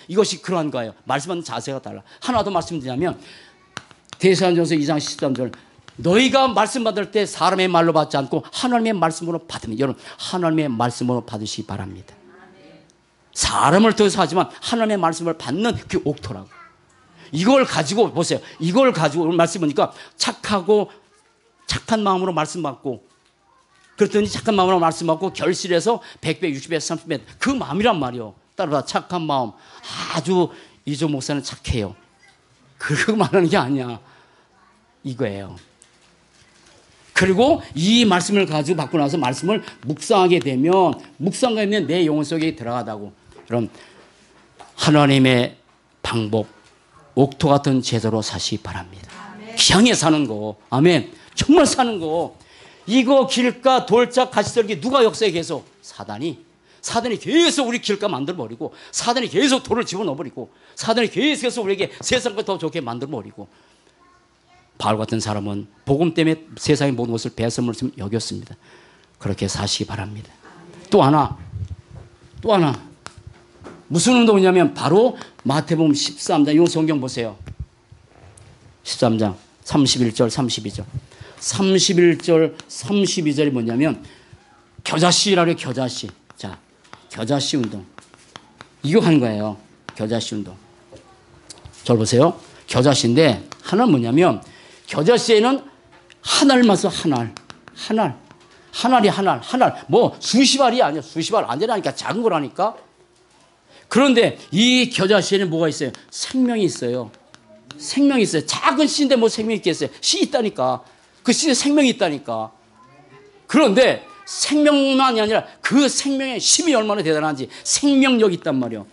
이것이 그러한 거예요. 말씀 받는 자세가 달라. 하나 더 말씀드리자면 데살로니가전서 2장 13절 너희가 말씀 받을 때 사람의 말로 받지 않고 하나님의 말씀으로 받으면, 여러분 하나님의 말씀으로 받으시기 바랍니다. 사람을 통해서 하지만 하나님의 말씀을 받는 그 옥토라고. 이걸 가지고 보세요. 이걸 가지고 오늘 말씀 보니까 착한 마음으로 말씀 받고, 그랬더니 착한 마음으로 말씀 받고 결실해서 100배, 60배, 30배 그 마음이란 말이요. 따라서 착한 마음. 아주 이조 목사는 착해요. 그러고 말하는 게 아니야. 이거예요. 그리고 이 말씀을 가지고 받고 나서 말씀을 묵상하게 되면 내 영혼 속에 들어가다고. 그럼 하나님의 방법, 옥토 같은 제도로 사시기 바랍니다. 향해 사는 거. 아멘. 정말 사는 거. 이거 길가 돌짝 가시떨기 누가 역사에 계속? 사단이 계속 우리 길가 만들어버리고, 사단이 계속 돌을 집어넣어버리고, 사단이 계속해서 우리에게 세상과 더 좋게 만들어버리고. 바울 같은 사람은 복음 때문에 세상의 모든 것을 배설물 여겼습니다. 그렇게 사시기 바랍니다. 또 하나 무슨 운동이냐면 바로 마태복음 13장, 이 성경 보세요. 13장 31절 32절 32절이 뭐냐면 겨자씨라고 해요. 겨자씨. 자, 겨자씨 운동. 이거 하는 거예요. 겨자씨 운동. 절 보세요. 겨자씨인데 하나는 뭐냐면 겨자씨에는 한 알만 써. 한 알이 뭐 수십 알이 아니야. 수십 알 안 되라니까. 작은 거라니까. 그런데 이 겨자씨에는 뭐가 있어요? 생명이 있어요. 생명이 있어요. 작은 씨인데 뭐 생명이 있겠어요? 씨 있다니까. 그 씨에 생명이 있다니까. 그런데 생명만이 아니라 그 생명의 힘이 얼마나 대단한지, 생명력이 있단 말이에요.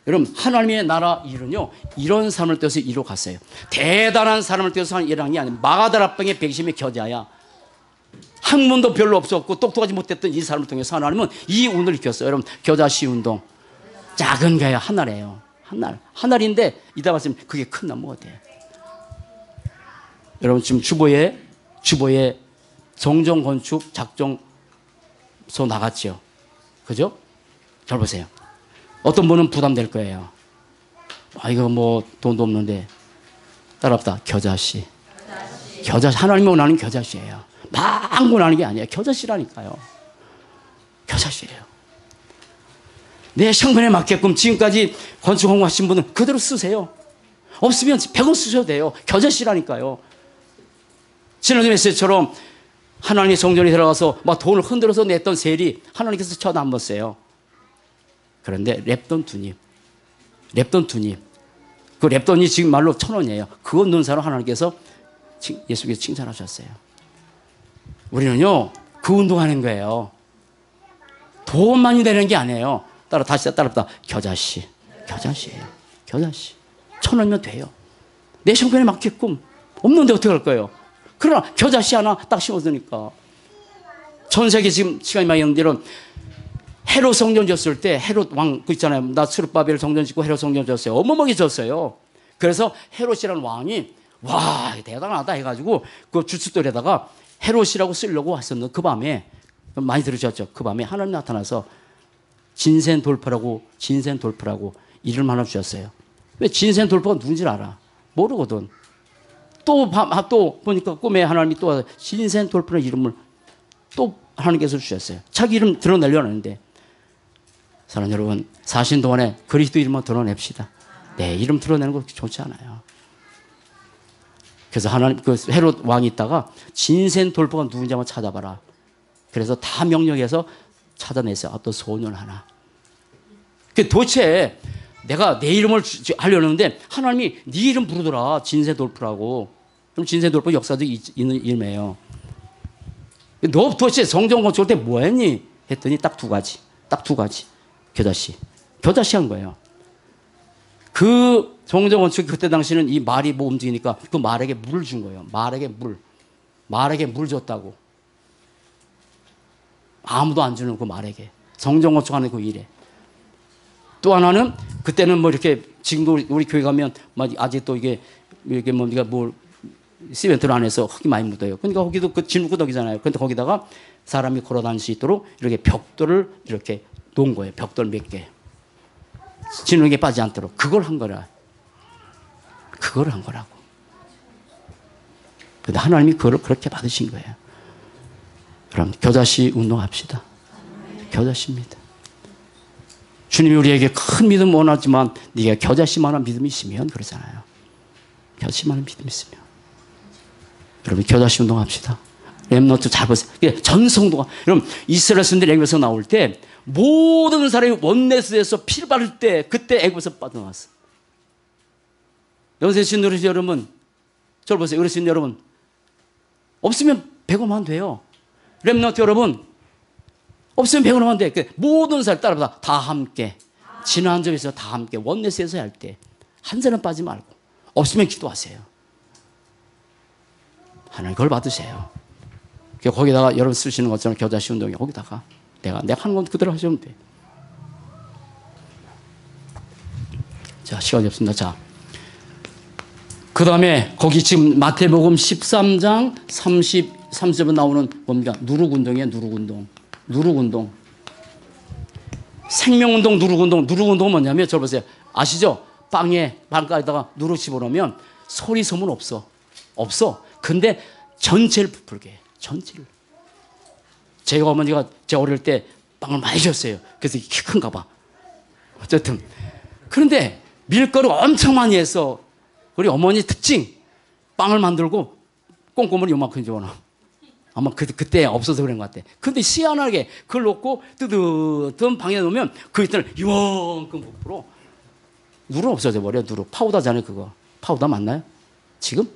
여러분, 하나님의 나라 일은요, 이런 사람을 떼어서 이로 갔어요. 대단한 사람을 떼어서 하는 일이 아니라 마가다락방의 백심의 겨자야. 학문도 별로 없었고 똑똑하지 못했던 이 사람을 통해서 하나님은 이 운을 일으켰어요. 여러분, 겨자씨 운동. 작은 거예요. 한 알이에요. 한 알인데 이따 봤으면 그게 큰 나무가 돼요. 여러분, 지금 주보에 정정건축 작정서 나갔죠. 그죠? 잘 보세요. 어떤 분은 부담될 거예요. 이거 뭐 돈도 없는데. 따라합시다. 겨자씨. 하나님이 원하는 겨자씨예요. 막 원하는 게 아니에요. 겨자씨라니까요. 겨자씨예요. 내 형편에 맞게끔 지금까지 건축 공부하신 분은 그대로 쓰세요. 없으면 100원 쓰셔도 돼요. 겨자씨라니까요. 지난주 메시지처럼 하나님의 성전에 들어가서 막 돈을 흔들어서 냈던 세리 하나님께서 쳐다 안 봤어요. 그런데 랩돈 두님. 그 랩돈이 지금 말로 1,000원이에요. 그거 넣은 사람 하나님께서 예수께서 칭찬하셨어요. 우리는요, 그 운동하는 거예요. 돈만이 되는 게 아니에요. 다시 따라붙다. 겨자씨. 겨자씨예요. 겨자씨. 1,000원이면 돼요. 내 형편에 맞게끔. 없는데 어떻게 할 거예요? 그러나 겨자씨 하나 딱 심었으니까. 전 세계 지금 시간이 많이 있는데 이런 헤롯 성전 지었을 때 헤롯 왕 그 있잖아요. 나스루바벨 성전 짓고 헤롯 성전 지었어요. 어마어마하게 지었어요. 그래서 헤롯이라는 왕이 와 대단하다 해가지고 그 주춧돌에다가 헤롯이라고 쓰려고 했었는데 그 밤에 많이 들으셨죠? 그 밤에 하나님 나타나서 진센돌프라고 이름 하나 주셨어요. 왜 진센돌프가 누군지 알아? 모르거든. 또 보니까 꿈에 하나님이 또 진센돌프라는 이름을 또 하나님께서 주셨어요. 자기 이름 드러내려고 하는데 사랑하는 여러분 사신 동안에 그리스도 이름만 드러냅시다. 내 이름 드러내는 거 좋지 않아요. 그래서 하나님 그 헤롯 왕이 있다가 진센돌프가 누군지 한번 찾아봐라. 그래서 다 명령해서 찾아냈어요. 또 소년 하나. 도대체 내가 내 이름을 하려는데 하나님이 네 이름 부르더라. 진센돌프라고. 그럼 진센돌프 역사도 있는 이름이에요. 너 도대체 성전 건축할 때 뭐 했니? 했더니 딱 두 가지. 겨자씨 한 거예요. 그 성전 건축 그때 당시는 이 말이 뭐 움직이니까 그 말에게 물을 준 거예요. 말에게 물 줬다고. 아무도 안 주는 그 말에게. 성전 건축하는 그 일에. 또 하나는 그때는 뭐 이렇게 지금도 우리 교회 가면 아직도 이게 뭡니까 뭐 시멘트를 안에서 흙이 많이 묻어요. 그러니까 거기도 그 진흙구덕이잖아요. 그런데 거기다가 사람이 걸어 다닐 수 있도록 이렇게 벽돌을 이렇게 놓은 거예요. 벽돌 몇 개. 진흙에 빠지지 않도록. 그걸 한 거라고. 근데 하나님이 그걸 그렇게 받으신 거예요. 그럼 겨자씨 운동합시다. 겨자씨입니다. 주님이 우리에게 큰 믿음 원하지만 네가 겨자씨만한 믿음이 있으면 그러잖아요. 겨자씨만한 믿음이 있으면. 여러분 겨자씨 운동합시다. 렘넌트 잘 보세요. 전 성도가 여러분 이스라엘 선들 애굽에서 나올 때 모든 사람이 원내스에서 피를 바를 때 그때 애굽에서 빠져나왔어. 연세신 어르신 여러분 저를 보세요. 어르신 여러분 없으면 100원만 돼요. 렘넌트 여러분 없으면 100원만 돼. 모든 사람 따라보다 다 함께 지난 점에서 다 함께 원내스에서 할 때 한 사람 빠지지 말고 없으면 기도하세요. 하나님 그걸 받으세요. 거기다가 여러분 쓰시는 것처럼 겨자씨 운동에 거기다가 내가 하는 건 그대로 하시면 돼. 자, 시간이 없습니다. 자, 그 다음에 거기 지금 마태복음 13장 30분 나오는 뭡니까? 누룩운동이에요. 누룩운동. 생명운동, 누룩운동은 뭐냐면 저 보세요. 아시죠? 빵가에다가 누룩 집어넣으면 소리 소문 없어. 근데 전체를 부풀게 해. 전체를. 제 어머니가 제 어릴 때 빵을 많이 줬어요. 그래서 키 큰가 봐. 어쨌든. 그런데 밀가루 엄청 많이 해서 우리 어머니 특징 빵을 만들고 꼼꼼을 요만큼 집어넣어. 아마 그때 없어서 그런 것 같아. 근데 희한하게 그걸 놓고 뜨뜻한 방에 놓으면 그 있잖아요. 이만큼 부풀어. 누룩 없어져 버려. 누룩. 파우더잖아요 그거. 파우더 맞나요? 지금?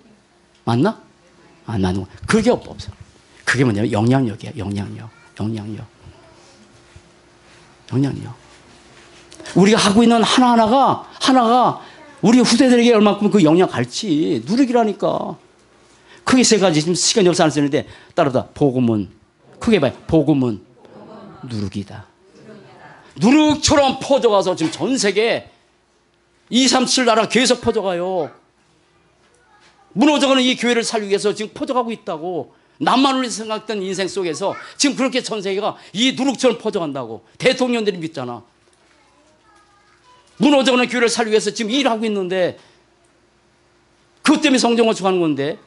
맞나? 안 나는 거. 그게 없어. 그게 뭐냐면 영향력이야. 영향력. 우리가 하고 있는 하나가 우리 후대들에게 얼마큼 그 영향 갈지 누룩이라니까. 크게 세 가지. 지금 시간이 없어 안 쓰는데 따라다 복음은 크게 봐요. 복음은 누룩이다. 누룩처럼 퍼져가서 지금 전 세계 237 나라 계속 퍼져가요. 무너져가는 이 교회를 살리기 위해서 지금 퍼져가고 있다고. 남만을 생각했던 인생 속에서 지금 그렇게 전 세계가 이 누룩처럼 퍼져간다고. 대통령들이 믿잖아. 무너져가는 교회를 살리기 위해서 지금 일하고 있는데 그것 때문에 성전 건축하는 건데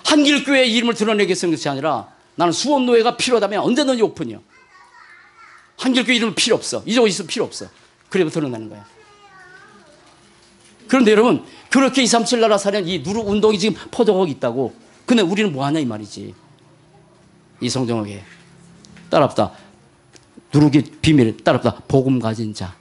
한길교회의 이름을 드러내기 위해서 것이 아니라 나는 수원노회가 필요하다면 언제든지 오픈이요. 한길교회 이름은 필요 없어. 이쪽에 있으면 필요 없어. 그래도 드러내는 거야. 그런데 여러분 그렇게 237 나라 사는 이 누룩 운동이 지금 퍼져가고 있다고. 근데 우리는 뭐 하냐 이 말이지. 이 성경에 따라붙다. 누룩이 비밀 따라붙다. 복음 가진 자.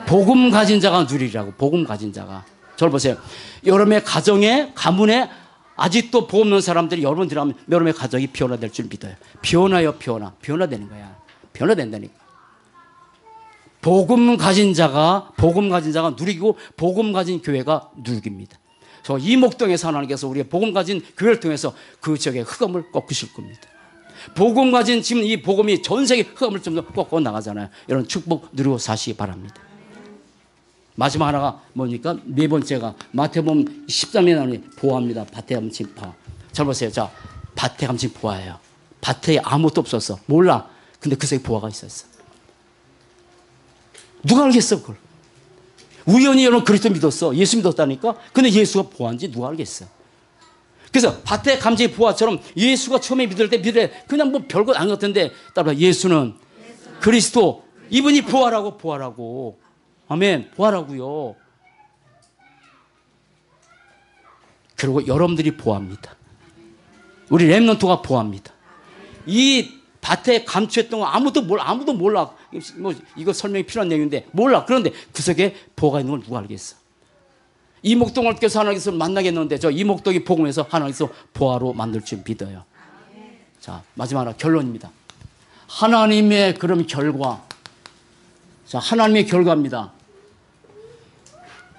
복음 가진 자가 누리라고. 복음 가진 자가. 저를 보세요. 여러분의 가정에 가문에 아직도 복음 없는 사람들이 여러분 들어가면 여러분의 가정이 변화될 줄 믿어요. 변화되는 거야. 변화된다니까. 복음 가진 자가 누리고 복음 가진 교회가 누립니다. 그래서 이 목동에서 하나님께서 우리의 복음 가진 교회를 통해서 그 지역의 흑암을 꺾으실 겁니다. 복음 가진 지금 이 복음이 전 세계 흑암을 좀 더 꺾고 나가잖아요. 이런 축복 누리고 사시기 바랍니다. 마지막 하나가 뭡니까? 네 번째가 마태복음 13에 나오니 보아입니다. 밭에 감친 봐. 잘 보세요. 자, 밭에 감친 보아예요. 밭에 아무것도 없었어. 몰라. 근데 그 속에 보아가 있었어. 누가 알겠어 그걸? 우연히 여러분 그리스도 믿었어. 예수 믿었다니까. 근데 예수가 보아인지 누가 알겠어? 그래서 밭에 감진 보아처럼 예수가 처음에 믿을 때 그냥 뭐 별것 아닌 것 같은데 따라 예수는 그리스도, 이분이 보아라고. 아멘. 보아라고요. 그리고 여러분들이 보아입니다. 우리 렘넌트가 보아입니다. 이 밭에 감추했던 거 아무도 몰라. 뭐 이거 설명이 필요한 내용인데 몰라. 그런데 그 속에 보아가 있는 걸 누가 알겠어? 이 목동을 께서 하나님께서 만나겠는데 저 이 목동이 복음에서 하나님께서 보아로 만들 줄 믿어요. 자, 마지막으로 결론입니다. 하나님의 그럼 결과. 자, 하나님의 결과입니다.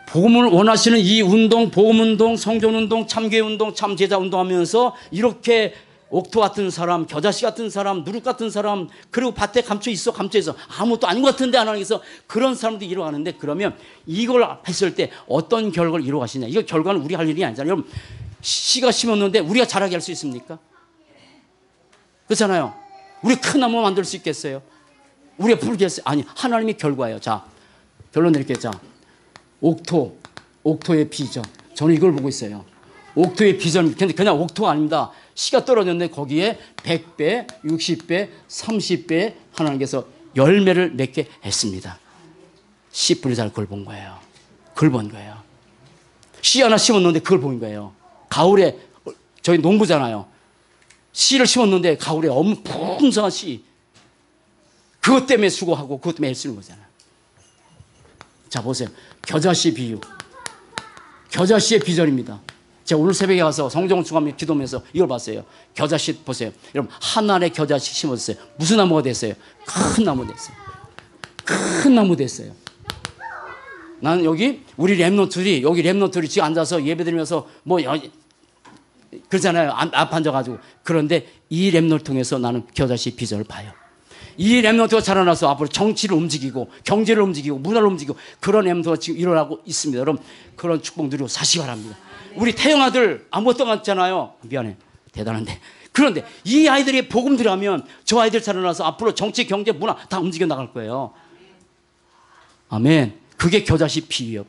복음을 원하시는 이 운동, 복음운동, 성전운동, 참교회운동, 참제자운동 하면서 이렇게 옥토 같은 사람, 겨자씨 같은 사람, 누룩 같은 사람, 그리고 밭에 감춰있어 아무것도 아닌 것 같은데 하나님께서 그런 사람들이 이루어가는데, 그러면 이걸 했을 때 어떤 결과를 이루어가시냐. 이거 결과는 우리 할 일이 아니잖아요. 여러분, 씨가 심었는데 우리가 자라게 할 수 있습니까? 그렇잖아요. 우리 큰 나무 만들 수 있겠어요? 우리가 부르겠어요? 아니, 하나님의 결과예요. 자, 결론 내릴게요. 자, 옥토의 비전. 저는 이걸 보고 있어요. 옥토의 비전. 근데 그냥 옥토가 아닙니다. 씨가 떨어졌는데 거기에 100배, 60배, 30배 하나님께서 열매를 맺게 했습니다. 씨 뿌리 잘 그걸 본 거예요. 그걸 본 거예요. 씨 하나 심었는데 그걸 본 거예요. 가을에, 저희 농부잖아요. 씨를 심었는데 가을에 풍성한 씨. 그것 때문에 수고하고 그것 때문에 애쓰는 거잖아요. 자, 보세요. 겨자씨 비유. 겨자씨의 비전입니다. 제가 오늘 새벽에 가서 성경 중함에 기도하면서 이걸 봤어요. 겨자씨 보세요. 여러분, 한 알에 겨자씨 심었어요. 무슨 나무가 됐어요? 큰 나무 됐어요. 큰 나무 됐어요. 나는 우리 렘넌트들이 지금 앉아서 예배드리면서 그러잖아요. 앞 앉아가지고. 그런데 이 렘넌트 통해서 나는 겨자씨 비전을 봐요. 이 렘넌트가 자라나서 앞으로 정치를 움직이고 경제를 움직이고 문화를 움직이고 그런 렘넌트가 지금 일어나고 있습니다. 여러분, 그런 축복 누리고 사시기 바랍니다. 우리 태영 아들 아무것도 없잖아요. 미안해. 대단한데. 그런데 이 아이들이 복음 들어가면 저 아이들 자라나서 앞으로 정치, 경제, 문화 다 움직여 나갈 거예요. 아멘. 그게 겨자씨 비유,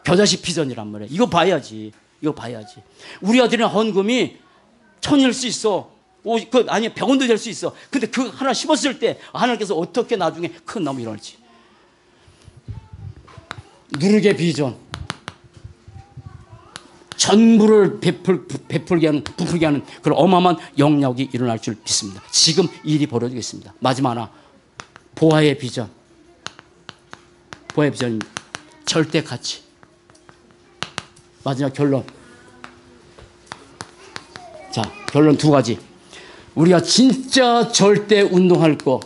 겨자씨 비전이란 말이에요. 이거 봐야지. 우리 아들의 헌금이 1,000일 수 있어. 아니 100원도 될 수 있어. 근데 그 하나 심었을 때 하나님께서 어떻게 나중에 큰 나무 일어날지. 누룩의 비전. 전부를 부풀게 하는 그런 어마어마한 영역이 일어날 줄 믿습니다. 지금 일이 벌어지고 있습니다. 마지막 하나. 보아의 비전. 보아의 비전입니다. 절대 가치. 마지막 결론. 자, 결론 두 가지. 우리가 진짜 절대 운동할 거.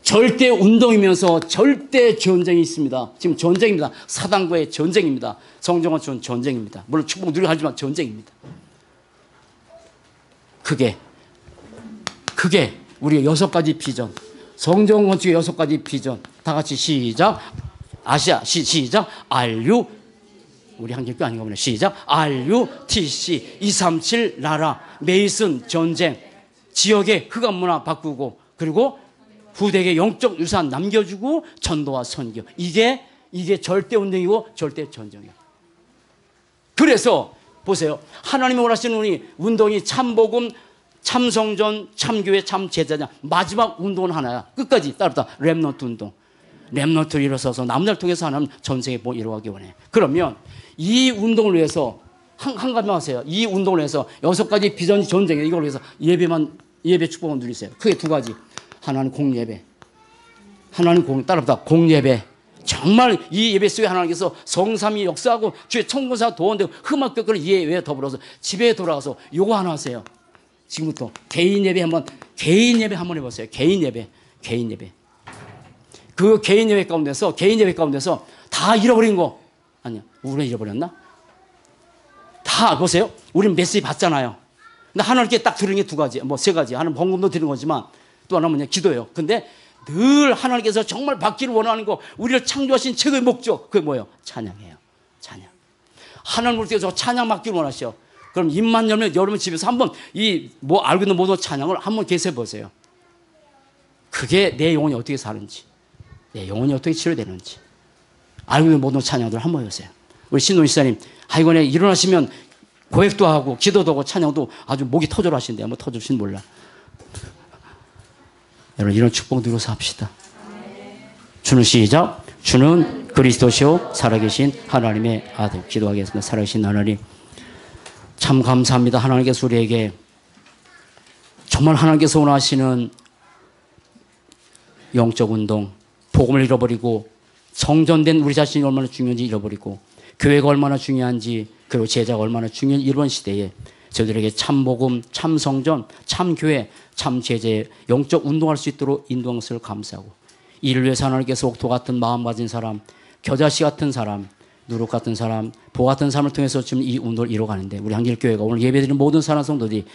절대 운동이면서 절대 전쟁이 있습니다. 지금 전쟁입니다. 사단과의 전쟁입니다. 성경은 전쟁입니다. 물론 축복 누리고 하지만 전쟁입니다. 그게 우리의 6가지 비전. 성경 건축의 6가지 비전. 다 같이 시작. 아시아 시작. RU 우리 한길교 아닌가 보네. 시작. RUTC 237 나라 메이슨 전쟁. 지역의 흑암 문화 바꾸고 그리고 후대에게 영적 유산 남겨주고 전도와 선교. 이게 절대 운동이고 절대 전쟁이에요. 그래서 보세요. 하나님이 원하시는 우리 운동이 참복음, 참성전, 참교회, 참제자냐. 마지막 운동은 하나야. 끝까지 따르다. 렘넌트 운동. 렘넌트를 일어서서 남들 통해서 하나님 전생에 이루어가기 원해. 그러면 이 운동을 위해서 한 가지만 하세요. 이 운동을 위해서 6가지 비전 전쟁에 이걸 위해서 예배 축복을 누리세요. 크게 2가지. 하나는 공예배. 따라붙다. 공예배. 정말 이 예배 속에 하나님께서 성삼위 역사하고 주의 천군사 도원되고 흠악 격을 예외에 더불어서 집에 돌아가서 요거 하나 하세요. 지금부터 개인 예배 한번 해보세요. 개인 예배. 개인 예배. 그 개인 예배 가운데서 다 잃어버린 거 아니야. 우리는 잃어버렸나? 다 보세요. 우리는 메시지 받잖아요. 근데 하나님께 딱 들은 게 두 가지, 뭐 세 가지. 하나는 번금도 드리는 거지만 또 하나는 뭐냐, 기도예요. 근데 늘 하나님께서 정말 받기를 원하는 거, 우리를 창조하신 최고의 목적, 그게 뭐예요? 찬양이에요. 찬양. 하나님께서 찬양 받기를 원하셔. 그럼 입만 열면 여러분 집에서 한번 이 뭐 알고 있는 모든 찬양을 한번 계속해 보세요. 그게 내 영혼이 어떻게 사는지, 내 영혼이 어떻게 치료되는지 알고 있는 모든 찬양들 한번 해보세요. 우리 신동희 시사님, 이번에 일어나시면 고백도 하고 기도도 하고 찬양도 아주 목이 터져라 하신대요. 뭐 터질지는 몰라. 여러분 이런 축복 누려서 합시다. 주는 시작. 주는 그리스도시요 살아계신 하나님의 아들. 기도하겠습니다. 살아계신 하나님, 참 감사합니다. 하나님께서 우리에게 정말 하나님께서 원하시는 영적 운동, 복음을 잃어버리고 정전된 우리 자신이 얼마나 중요한지 잃어버리고 교회가 얼마나 중요한지, 그리고 제자가 얼마나 중요한 이번 시대에 저희들에게 참 복음, 참 성전, 참 교회, 참 제자의 영적 운동할 수 있도록 인도한 것을 감사하고, 이를 위해서 하나님께서 옥토 같은 마음 가진 사람, 겨자씨 같은 사람, 누룩 같은 사람, 보 같은 사람을 통해서 지금 이 운동을 이뤄가는데, 우리 한길교회가 오늘 예배드리는 모든 사랑 성도들이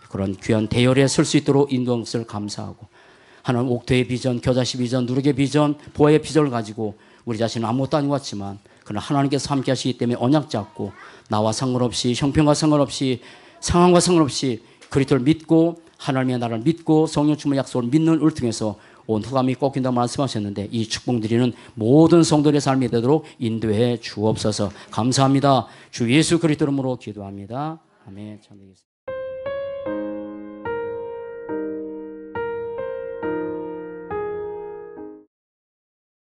그런 귀한 대열에 설 수 있도록 인도한 것을 감사하고, 하나님 옥토의 비전, 겨자씨 비전, 누룩의 비전, 보아의 비전을 가지고 우리 자신은 아무것도 아닌 것 같지만 그러나 하나님께서 함께 하시기 때문에 언약 잡고 나와 상관없이, 형편과 상관없이, 상황과 상관없이 그리스도를 믿고 하나님의 나라를 믿고 성령 충만 약속을 믿는 을 통해서 온 흑암이 꺾인다고 말씀하셨는데, 이 축복 드리는 모든 성도들의 삶이 되도록 인도해 주옵소서. 감사합니다. 주 예수 그리스도 이름으로 기도합니다. 아멘.